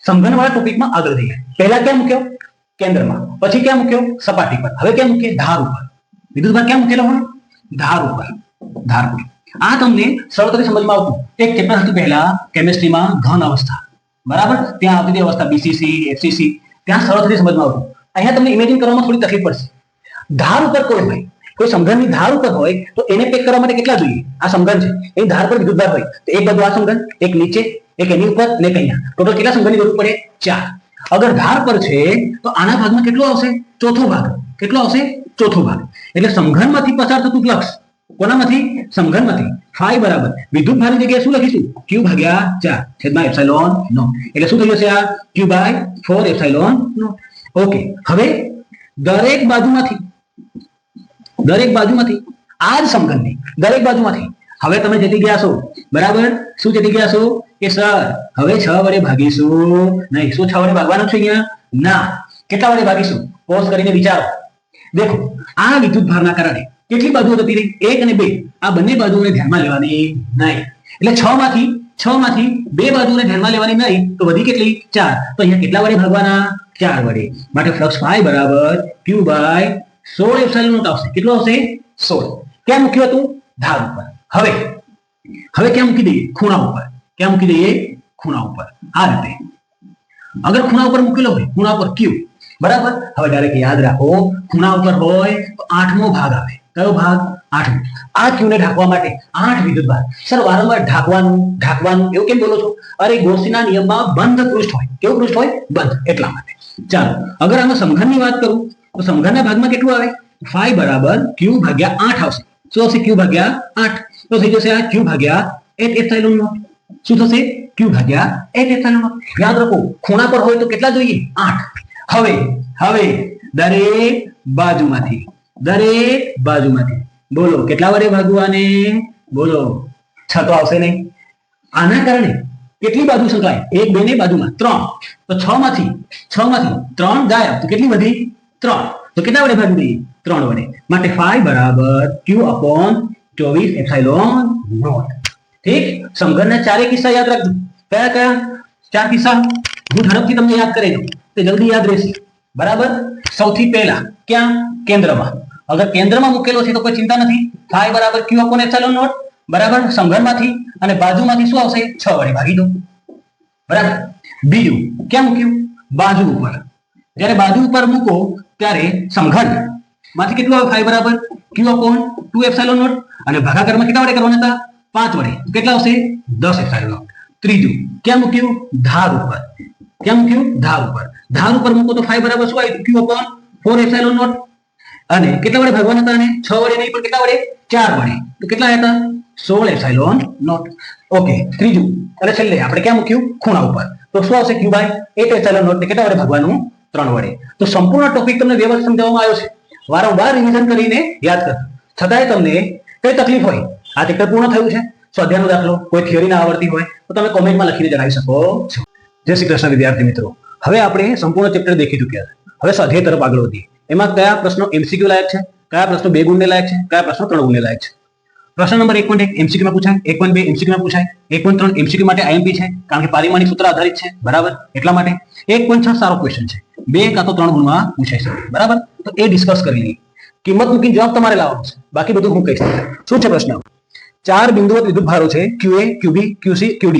સમઘન વાળા ટોપિકમાં આગળ જઈએ. પહેલા ક્યાં મૂક્યો? કેન્દ્રમાં. પછી ક્યાં મૂક્યો? સપાટી પર. હવે ક્યાં મૂકીએ? ધાર ઉપર. વિદ્યુતભાર ક્યાં મૂકેલો હોય? ધાર ઉપર. ધાર પર. આ તમને સરળતાથી સમજમાં આવતું. એક ચેપ્ટર હતું પહેલા કેમિસ્ટ્રીમાં ઘન અવસ્થા, બરાબર? ત્યાં આવતી અવસ્થા બીસીસી, એફસીસી, ત્યાં સરળતાથી સમજમાં આવતું. અહીંયા તમને ઇમેજિન કરવામાં થોડી તકલીફ પડશે. ધાર ઉપર કોઈ હોય, કોઈ સમઘનની ધાર ઉપર હોય તો એને પેક કરવા માટે કેટલા જોઈએ? આ સમઘન છે, એની ધાર પર વિદ્યુતભાર હોય તો એક બાજુ આ સમઘન, એક નીચે, એક એની ઉપર અને એક અહીંયા. ટોટલ કેટલા સમઘનની જરૂર પડે? 4. અગર ધાર પર છે તો આના ભાગમાં કેટલો આવશે? ચોથો ભાગ. કેટલો આવશે? ચોથો ભાગ. એટલે સમઘનમાંથી પસાર થતું ફ્લક્સ, કોનામાંથી? સમઘનમાંથી. ફાઈ બરાબર વિદ્યુતભારની જગ્યાએ શું લખીશું? q ભાગ્યા 4 છેદમાં એપ્સિલોન નોટ. એટલે શું થઈ જશે? આ q by 4 epsilon nought. Okay, હવે દરેક બાજુમાંથી આ જ સમઘનની દરેક બાજુમાંથી હવે તમે જતી ગયા છો, બરાબર? શું જતી ગયા છો કે સર હવે 6 વડે ભાગીશું નહીં. શું 6 વડે ભાગવાનું છે અહીંયા? ના. કેટલા વડે ભાગીશું? પોઝ કરીને વિચારો. દેખો, આ વિદ્યુતભારના કારણે કેટલી બાજુઓ જતી રહી? 1 અને 2. આ બંને બાજુઓને ધ્યાનમાં લેવાની નહીં. એટલે 6 માંથી 2 બાજુઓને ધ્યાનમાં લેવાની નહીં તો વધી કેટલી? 4. તો અહીંયા કેટલા વડે ભાગવાના? 4 વડે. માટે ફ્લક્સ ફાઈ બરાબર q બાય 16 એપ્સિલોન નોટ આવશે. કેટલો આવશે? 16. ક્યાં મૂક્યું હતું? ધાર ઉપર. હવે ક્યાં મૂકી દઈએ? ખૂણા ઉપર. ક્યાં મૂકી દઈએ? ખૂણા ઉપર. આ રીતે અગર ખૂણા ઉપર મૂકેલો હોય, ખૂણા ઉપર q, બરાબર? હવે ડાયરેક્ટ યાદ રાખો, ખૂણા ઉપર હોય તો 8મો ભાગ આવે. કયો ભાગ? 8મો. આ q ને ઢાંકવા માટે 8 વિદ્યુતભાર. સર વારંવાર ઢાંકવાનું એવું કેમ બોલો છો? અરે ગોસીના નિયમમાં બંધ પૃષ્ઠ હોય. કેવું પૃષ્ઠ હોય? બંધ. એટલા માટે. ચાલો, અગર આમાં સમઘનની વાત કરું તો સમઘનના ભાગમાં કેટલું આવે? ફાઈ બરાબર q ભાગ્યા 8 આવશે. શું આવશે? q ભાગ્યા 8. તો થઈ જશે આ q ભાગ્યા 8 એપ્સિલોન નોટ. શું થશે? q ભાગ્યા 8 એપ્સિલોન નોટ. યાદ રાખો, ખૂણા પર હોય તો કેટલા જોઈએ? 8. હવે દરેક બાજુમાંથી બોલો કેટલા વડે ભાગવાને? બોલો 6 તો આવશે નહીં. આના કારણે કેટલી બાજુ સંકળાય? 1 2 ને બાજુમાં 3. તો 6 માંથી 3 ગાયબ તો કેટલી વધી? 3. તો કેટલા વડે ભાગી દઈએ? 3 વડે. માટે ફાઈ બરાબર q upon 24 એપ્સિલોન નોટ. ઠીક. સમઘનના 4 કિસ્સા યાદ રાખજો. કયા 4 કિસ્સા? હું ઝડપથી તમને યાદ કરી દઉં તે જલ્દી યાદ રહેશે, બરાબર? સૌથી પહેલા ક્યાં? કેન્દ્રમાં. અગર કેન્દ્રમાં મૂકેલો છે તો કોઈ ચિંતા નથી. ફાઈ બરાબર q upon એપ્સિલોન નોટ, બરાબર? સમઘનમાંથી અને બાજુમાંથી શું આવશે? 6 વડે ભાગી દો, બરાબર? બીજું ક્યાં મૂક્યું? બાજુ ઉપર. જ્યારે બાજુ ઉપર મૂકો ત્યારે સમઘન માંથી કેટલું આવે? ફાઈ બરાબર q upon 2 એપ્સિલોન નોટ. અને ભાગાકારમાં કેટલા વડે કરવાના હતા? 5 વડે. તો કેટલા આવશે? 10 એપ્સિલોન નોટ. ત્રીજું ક્યાં મૂક્યું? ધાર ઉપર. ક્યાં મૂક્યું? ધાર ઉપર. ધાર ઉપર મૂકો તો ફાઈ બરાબર શું આવ્યું? q upon 4 epsilon nought. અને કેટલા વડે ભાગવાના હતા? અને 6 વડે નહીં પણ કેટલા વડે? 4 વડે. તો કેટલા હતા? 16 એપ્સિલોન નોટ. ઓકે, ત્રીજું અને છેલ્લે આપણે ક્યાં મૂક્યું? ખૂણા ઉપર. તો શું આવશે? q by 8 epsilon nought. કેટલા વડે ભાગવાનું? 3 વડે. તો સંપૂર્ણ ટોપિક તમને વ્યવસ્થિત સમજાવવામાં આવ્યો છે. વારંવાર રિવિઝન કરીને યાદ કરજો. છતાંય તમને કઈ તકલીફ હોય, આ ચેપ્ટર પૂર્ણ થયું છે, સ્વાધ્યાયનો દાખલો, કોઈ થિયરી ના આવડતી હોય તો તમે કોમેન્ટમાં લખીને જણાવી શકો છો. જય શ્રી કૃષ્ણ વિદ્યાર્થી મિત્રો. હવે આપણે સંપૂર્ણ ચેપ્ટર દેખી ચૂક્યા છે. હવે સ્વાધ્યાય તરફ આગળ વધીએ. એમાં કયા પ્રશ્નો એમસીક્યુ લાયક છે, કયા પ્રશ્નો 2 ગુણને લાયક છે, કયા પ્રશ્નો 3 ગુણને લાયક છે. પ્રશ્ન નંબર 1.1 એમસીક્યુ માં પૂછાય, 1.2 એમસીક્યુ માં પૂછાય, 1.3 એમસીક્યુ માટે આઈએમપી છે કારણ કે પારિમાણિક સૂત્ર આધારિત છે, બરાબર? એટલા માટે 1.6 સારો ક્વેશ્ચન છે, 2 કાં તો 3 ગુણમાં પૂછાય છે, બરાબર? તો એ ડિસ્કસ કરી લઈએ. કિંમત મૂકીને જવાબ તમારે લાવવાનો છે, બાકી બધું હું કહીશ. શું છે પ્રશ્ન? 4 બિંદુવત વિદ્યુતભારો છે QA, QB, QC, QD.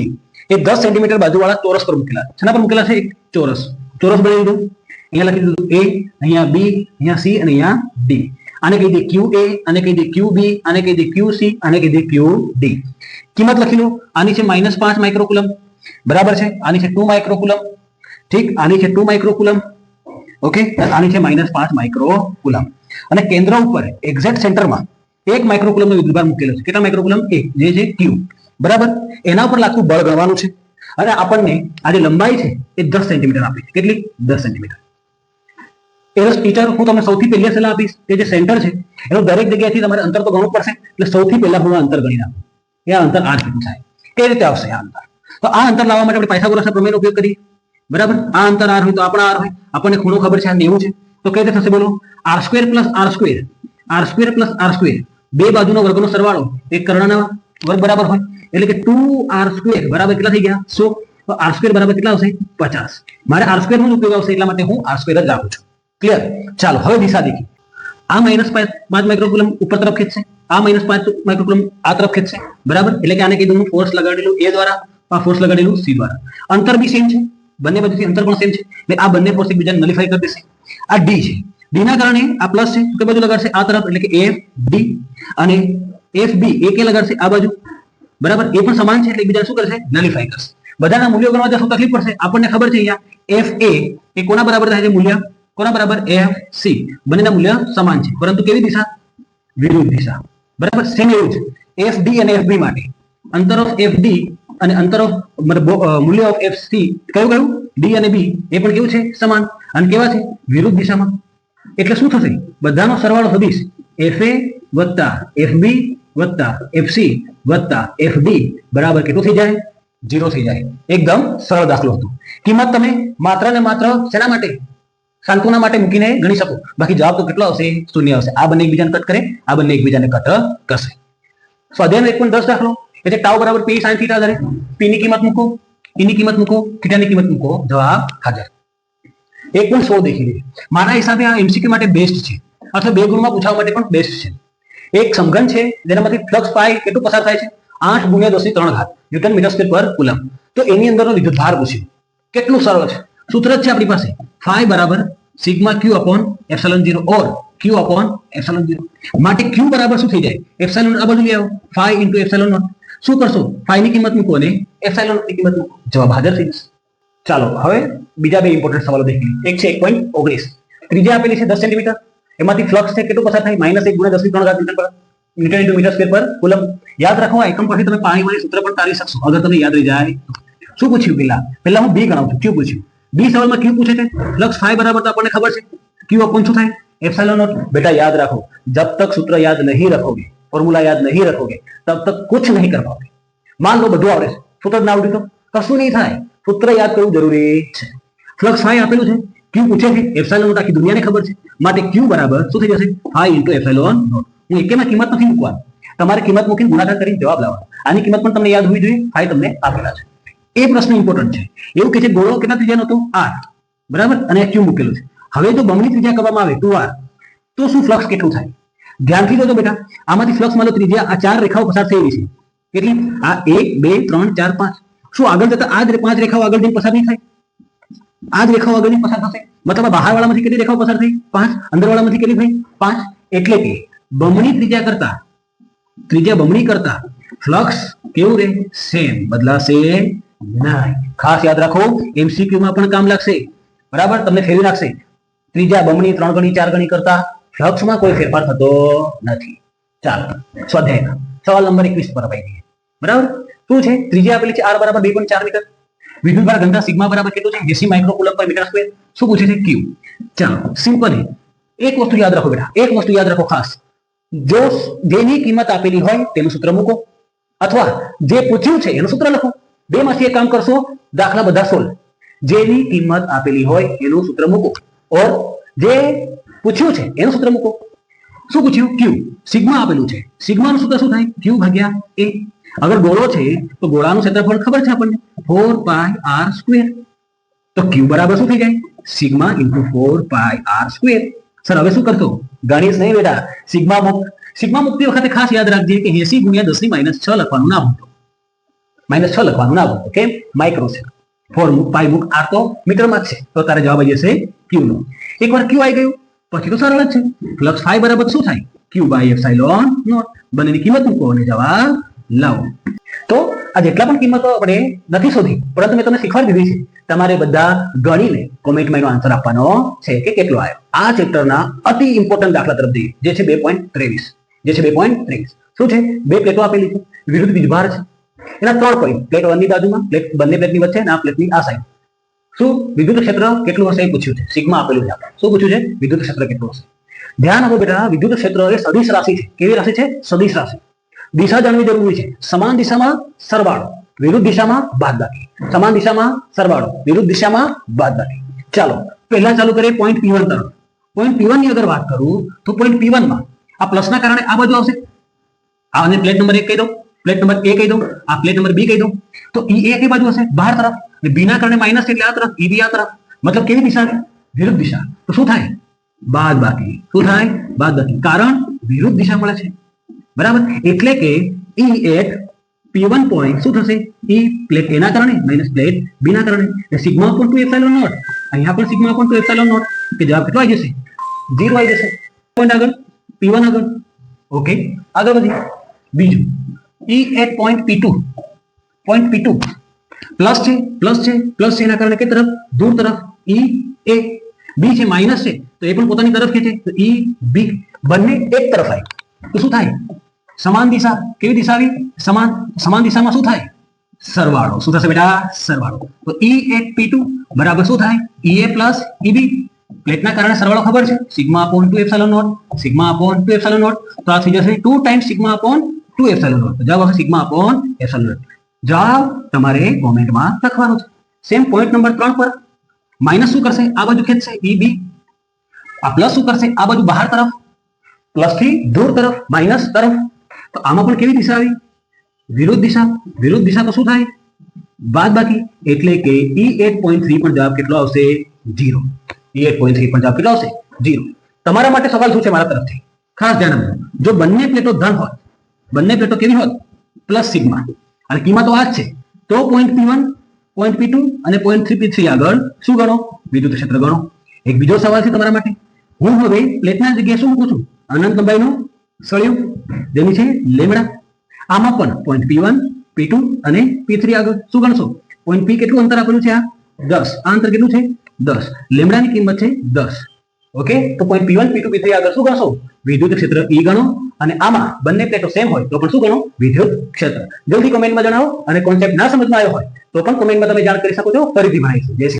એ 10 સેન્ટીમીટર બાજુવાળા ચોરસ પર મૂકેલા છે. શેના પર મૂકેલા છે? એક ચોરસ બનાવી દીધું. અહીંયા લખી દીધું A, અહીંયા B, અહીંયા C અને અહીંયા D. આને કહી દે QA, આને કહી દે QB, આને કહી દે QC, આને કહી દે QD. કિંમત લખી લો. આની છે -5 માઇક્રોકુલમ, બરાબર છે? આની છે 2 માઇક્રોકુલમ, ઠીક? આની છે 2 માઇક્રોકુલમ, ઓકે? આની છે -5 માઇક્રોકુલમ. અને કેન્દ્ર ઉપર એક્ઝેક્ટ સેન્ટરમાં 1 માઇક્રોકુલમનો વિદ્યુતભાર મૂકેલો છે. કેટલા માઇક્રોકુલમ? 1, જે છે Q, બરાબર? એના ઉપર લાગતું બળ ગણવાનું છે. અને આપણને આ જે લંબાઈ છે એ 10 સેન્ટીમીટર આપી છે. કેટલી? 10 સેન્ટીમીટર. એનો ટીચર હું તમને સૌથી પહેલી સલાહ આપીશ કે જે સેન્ટર છે એનું દરેક જગ્યાએથી તમારે અંતર તો ગણવું પડશે. એટલે સૌથી પહેલા હું અંતર ગણી નાખું. એ અંતર આ કેટલું થાય? કઈ રીતે આવશે આ અંતર? તો આ અંતર લાવવા માટે આપણે પાયથાગોરસના પ્રમેયનો ઉપયોગ કરીએ, બરાબર? આ અંતર r હોય તો આપણા r હોય. આપણને ખૂણો ખબર છે આ 90 છે. તો કઈ રીતે થશે બોલો? r² + r², બે બાજુનો વર્ગનો સરવાળો એક કર્ણના વર્ગ બરાબર હોય. એટલે કે 2r² બરાબર કેટલા થઈ ગયા? 100. તો આર સ્ક્વેર બરાબર કેટલા આવશે 50. મારે આર સ્ક્વેર નો ઉપયોગ આવશે એટલા માટે હું આર સ્ક્વેર જ રાખું છું. ક્લિયર? ચાલો હવે દિશા દેખી. આ -5 માઇક્રોકુલમ ઉપર તરફ ખેંચશે, આ -5 માઇક્રોકુલમ આ તરફ ખેંચશે, બરાબર? એટલે કે આને કીધું હું ફોર્સ લગાડેલું એ દ્વારા, આ ફોર્સ લગાડેલું સી દ્વારા. અંતર બી સેમ છે, બંને બાજુથી અંતર પણ સેમ છે, એટલે આ બંને ફોર્સ એકબીજાને નલિફાઈ કરી દેશે. આ ડી છે, ડી ના કારણે આ પ્લસ છે, કઈ બાજુ લગાડશે? આ તરફ, એટલે કે એફ ડી, અને એફ બી એ કે લગાડશે આ બાજુ, બરાબર? એ પણ સમાન છે એટલે એકબીજાને શું કરશે? નલિફાઈ કરશે. બધાના મૂલ્યો ગણવા જશો તકલીફ પડશે. આપણને ખબર છે અહીંયા એફ એ કોના બરાબર થાય છે? મૂલ્ય કોના બરાબર? F C. બંનેના મૂલ્ય સમાન છે, પરંતુ કેવી દિશા? વિરુદ્ધ દિશા, બરાબર? સેમ એવું જ એફ ડી અને એફ બી માટે અંતર ઓફ એફ ડી અને અંતર ઓફ મૂલ્ય ઓફ એફ સી કયું ડી અને બી એ પણ કેવું છે? સમાન. અને કેવા છે? વિરુદ્ધ દિશામાં. એટલે શું થશે? બધાનો સરવાળો સદિશ એફ એ વત્તા એફ બી વત્તા એફ સી વત્તા એફ ડી બરાબર કેટલું થઈ જાય? 0 થઈ જાય. એકદમ સરળ દાખલો હતો. કિંમત તમે માત્ર ને માત્ર શેના માટે? સાંતુના માટે મૂકીને ગણી શકો. બાકી જવાબ તો કેટલો આવશે? 0 આવશે. આ બંને એકબીજાને કટ કરે, આ બંને એકબીજાને કટ કરશે. સ્વાધ્યાય 1.10 દાખલો એટલે ટાઉ બરાબર પી સાઇન થીટા ધરે. પી ની કિંમત મૂકો, ઈ ની કિંમત મૂકો, થીટા ની કિંમત મૂકો, જવાબ હાજર. 1.100 દેખી લે. મારા હિસાબે આ એમસીક્યુ માટે બેસ્ટ છે, અથવા 2 ગુણમાં પૂછવા માટે પણ બેસ્ટ છે. એક સમઘન છે જેનામાંથી ફ્લક્સ પાઈ કેટલું પસાર થાય છે? 8 × 10⁻³ ન્યૂટન મીટર સ્ક્વેર પર કુલમ. તો એની અંદરનો વિદ્યુતભાર પૂછ્યો. કેટલું સરળ છે. સૂત્ર જ છે આપણી પાસે, ફાઈ બરાબર સિગ્મા ક્યુ અપોન એપ્સિલોન 0 ઓર ક્યુ અપોન એપ્સિલોન 0. માટે ક્યુ બરાબર શું થઈ જાય? એપ્સિલોન આ બાજુ લઈ આવો, ફાઈ ઇન્ટુ એપ્સિલોન 0. શું કરશો? ફાઈ ની કિંમત મૂકો અને એપ્સિલોન ની કિંમત મૂકો, જવાબ હાજર થઈ જશે. ચાલો હવે બીજા બે ઇમ્પોર્ટન્ટ સવાલો દેખીએ. એક છે 1.19. ત્રિજ્યા આપેલી છે 10 સેન્ટીમીટર. એમાંથી ફ્લક્સ છે કેટલું પસાર થાય? -1 × 10⁻³ ન્યૂટન ઇન્ટુ મીટર સ્ક્વેર પર કુલમ. યાદ રાખો, એકમ પરથી તમે પાણીવાળી સૂત્ર પણ તારી શકશો અગર તમને યાદ રહી જાય. શું પૂછ્યું? પહેલા હું બી ગણાવું છું. ક્યુ પૂછ્યું. બી સવાલમાં ક્યુ પૂછે છે. ફ્લક્સ ફાઈ બરાબર તો આપણને ખબર છે ક્યુ અપોન શું થાય? Epsilon nought. બેટા યાદ રાખો, जब तक सूत्र याद नहीं रखोगे, फॉर्मूला याद नहीं रखोगे, तब तक कुछ नहीं कर पाओगे. मान लो બધું આવડે છે, સૂત્ર ના આવડ્યું તો કશું નહીં થાય. સૂત્ર યાદ કરવું જરૂરી છે. ફ્લક્સ ફાઈ આપેલું છે, ક્યુ પૂછે છે, એપ્સિલોન નોટ આખી દુનિયાને ખબર છે. માટે ક્યુ બરાબર શું થઈ જશે? Phi into epsilon nought. હું એકેમાં કિંમત નથી મૂકવાની, તમારે કિંમત મૂકીને ગુણાકાર કરીને જવાબ લાવવાનો. આની કિંમત પણ તમને યાદ હોવી જોઈએ. ફાઈ તમને આપેલા છે. એ પ્રશ્ન ઇમ્પોર્ટન્ટ છે. એવું કે છે ગોળો કેટલા ત્રિજ્યાનો હતો? 8, બરાબર? અને ક્યુ મૂકેલું છે. હવે જો બમણી ત્રિજ્યા કરવામાં આવે 2r, તો શું ફ્લક્સ કેટલું થાય? ધ્યાનથી જોજો બેટા. આમાંથી ફ્લક્સ માં ત્રિજ્યા આ 4 રેખાઓ પસાર થઈ રહી છે. કેટલી? આ 1 2 3 4 5. શું આગળ જતા આ જ 5 રેખાઓ આગળ જઈને પસાર નહીં થાય? આ જ રેખાઓ આગળ જઈને પસાર થશે. મતલબ બહાર વાળામાંથી કેટલી રેખાઓ પસાર થઈ? 5. અંદર વાળામાંથી કેટલી થઈ? 5. એટલે કે બમણી ત્રિજ્યા બમણી કરતા ફ્લક્સ કેવું રહે? સેમ, બદલાશે નહીં. ખાસ યાદ રાખો, એમસીક્યુ માં પણ કામ લાગશે, બરાબર? તમને ફેરવી નાખશે. ત્રિજ્યા બમણી 3 ગણી 4 ગણી કરતા ફ્લક્સમાં કોઈ ફેરફાર થતો નથી. ચાલો સ્વાધ્યાય સવાલ નંબર 21 પર આવી ગઈ, બરાબર? શું છે? ત્રિજ્યા આપેલી છે r બરાબર 2.4 મીટર. વિદ્યુતભાર ઘનતા સિગ્મા બરાબર કેટલું છે? 80 માઇક્રોકુલમ પર મીટર સ્ક્વેર. શું પૂછે છે? ક્યુ. ચાલો સિમ્પલ. એક વસ્તુ યાદ રાખો બેટા, એક વસ્તુ યાદ રાખો ખાસ. જો જેની કિંમત આપેલી હોય તેનું સૂત્ર મૂકો, અથવા જે પૂછ્યું છે એનું સૂત્ર લખો. બે માંથી એક કામ કરશો, દાખલા બધા સોલ્વ. જેની કિંમત આપેલી હોય એનું સૂત્ર મૂકો, ઓર જે પૂછ્યું છે એનું સૂત્ર મૂકો. શું પૂછ્યું? ક્યુ. સિગ્મા આપેલું છે, સિગ્માનું સૂત્ર શું થાય? ક્યુ ભાગ્યા એ. અગર ગોળો છે તો ગોળાનું ક્ષેત્રફળ ખબર છે આપણને, 4πr². તો ક્યુ બરાબર શું થઈ જાય? Sigma into 4πr². સર હવે શું કરશો? ગણિત નહીં બેટા, સિગ્મા મુક્તિ વખતે ખાસ યાદ રાખજે કે 80 × 10⁻6 લખવાનું ના ભૂલતો. -6 લખવાનું ના ભૂલતો. કેમ? માઇક્રો છે. 4 મુક, પાઈ મુક, r તો મીટરમાં જ છે. તો તારે જવાબ આવી જશે ક્યુ નો. એકવાર ક્યુ આવી ગયું પછી તો સરળ જ છે. ફ્લક્સ ફાઈ બરાબર શું થાય? ક્યુ બાય એપ્સિલોન નોટ. બંનેની કિંમત મૂકો અને જવાબ લાવો. તો આ જેટલા પણ કિંમતો આપણે નથી શોધી, પરંતુ મેં તમને શીખવાડી દીધી છે. તમારે બધા ગણીને કોમેન્ટમાં એનો આન્સર આપવાનો છે કે કેટલો આવ્યો. આ ચેપ્ટરના અતિ ઇમ્પોર્ટન્ટ દાખલા તરફ જઈએ, જે છે 2.23. શું છે? બે પ્લેટો આપેલી છે, વિરુદ્ધ વીજભાર છે. એના 3 પોઈન્ટ, પ્લેટ 1 ની બાજુમાં, બંને પ્લેટની વચ્ચે અને આ પ્લેટની આ સાઈડ. શું વિદ્યુત ક્ષેત્ર કેટલું હશે એ પૂછ્યું છે. સિગ્મા આપેલું છે. આપણે શું પૂછ્યું છે? વિદ્યુત ક્ષેત્ર કેટલું હશે. ધ્યાન આપો બેટા, વિદ્યુત ક્ષેત્ર એ સદિશ રાશિ છે. કેવી રાશિ છે? સદિશ રાશિ. દિશા જાણવી જરૂરી છે. સમાન દિશામાં સરવાળો, વિરુદ્ધ દિશામાં બાદબાકી. સમાન દિશામાં સરવાળો, વિરુદ્ધ દિશામાં બાદબાકી. ચાલો પહેલા ચાલુ કરીએ પોઈન્ટ P1 તરફ. પોઈન્ટ P1 ની અગર વાત કરું તો પોઈન્ટ P1 માં આ પ્લસના કારણે આ બાજુ આવશે. આને પ્લેટ નંબર 1 કહી દઉં, પ્લેટ નંબર A કહી દઉં, આ પ્લેટ નંબર B કહી દઉં. તો E કઈ બાજુ હશે? બહાર તરફ. અને બી ના કારણે માઇનસ એટલે આ તરફ ઈ બી આ તરફ, મતલબ કેવી દિશા? વિરુદ્ધ દિશા. તો શું થાય? બાદબાકી. શું થાય? બાદબાકી. કારણ વિરુદ્ધ દિશા મળે છે, બરાબર. એટલે કે ઈ એટ P1 પોઈન્ટ શું થશે? ઈ પ્લેટ એ ના કારણે માઇનસ પ્લેટ બી ના કારણે, સિગ્મા અપોન 2 એપ્સિલોન નોટ. અહીંયા પણ સિગ્મા અપોન 2 એપ્સિલોન નોટ, કે જવાબ કેટલો આવી જશે? 0 આવી જશે. પોઈન્ટ આગળ P1 આગળ. ઓકે, આગળ વધી. બીજું E at point P2. Point P2 plus છે, પ્લસ છે, પ્લસ છે, એના કારણે કે તરફ? દૂર તરફ. ઈ એ. બી છે માઇનસ છે, તો એ પણ પોતાની તરફ ખેંચે, તો ઈ બી બંને એક તરફ આવી. તો શું થાય? સમાન દિશા. કેવી દિશા આવી? સમાન. સમાન દિશામાં શું થાય? સરવાળો. શું થશે બેટા? સરવાળો. તો ઈ એટ P2 બરાબર શું થાય? E A plus E B. પ્લેટના કારણે સરવાળો ખબર છે, sigma upon 2 epsilon nought. Sigma upon 2 epsilon nought. તો આ થઈ જશે 2 times sigma upon 2 epsilon nought. જવાબ આવશે સિગ્મા અપોન એપ્સિલોન નોટ. જવાબ તમારે કોમેન્ટમાં લખવાનો છે. સેમ પોઈન્ટ નંબર 3 પર માઇનસ શું કરશે? આ બાજુ ખેંચશે ઈ બી. આ પ્લસ શું કરશે? આ બાજુ બહાર તરફ, પ્લસ થી દૂર તરફ, માઇનસ તરફ. તો આમાં પણ કેવી દિશા આવી? વિરુદ્ધ દિશા. વિરુદ્ધ દિશા તો શું થાય? બાદબાકી. એટલે કે E8.3 પણ જવાબ કેટલો આવશે? 0. E8.3 પણ જવાબ કેટલો આવશે? 0. તમારા માટે સવાલ શું છે મારા તરફથી? ખાસ ધ્યાન આપજો. જો બંને પ્લેટો ધન હોત, બંને પ્લેટો કેવી હોત? પ્લસ સિગ્મા, અને કિંમત તો આ જ છે, તો પોઈન્ટ P1, પોઈન્ટ P2 અને પોઈન્ટ 3P3 આગળ શું ગણો? વિદ્યુત ક્ષેત્ર ગણો. એક બીજો સવાલ છે તમારા માટે. હું હવે પ્લેટના જગ્યાએ શું મૂકું છું? અનંત લંબાઈનું સળિયું, જેની છે લેમડા. આમાં પણ પોઈન્ટ P1, P2 અને P3 આગળ શું ગણશો? પોઈન્ટ P કેટલું અંતર આપેલું છે? આ 10. આ અંતર કેટલું છે? 10. લેમડાની કિંમત છે 10. ઓકે, તો પોઈન્ટ P1, P2, P3 આગળ શું ગણશો? વિદ્યુત ક્ષેત્ર E ગણો. અને આમાં બંને પ્લેટો સેમ હોય તો પણ શું ગણો? વિદ્યુત ક્ષેત્ર. જલ્દી કોમેન્ટમાં જણાવો, અને કોન્સેપ્ટ ના સમજમાં આવ્યો હોય તો પણ કોમેન્ટમાં તમે જાણ કરી શકો છો, ફરીથી ભણાવીશું. જય શ્રી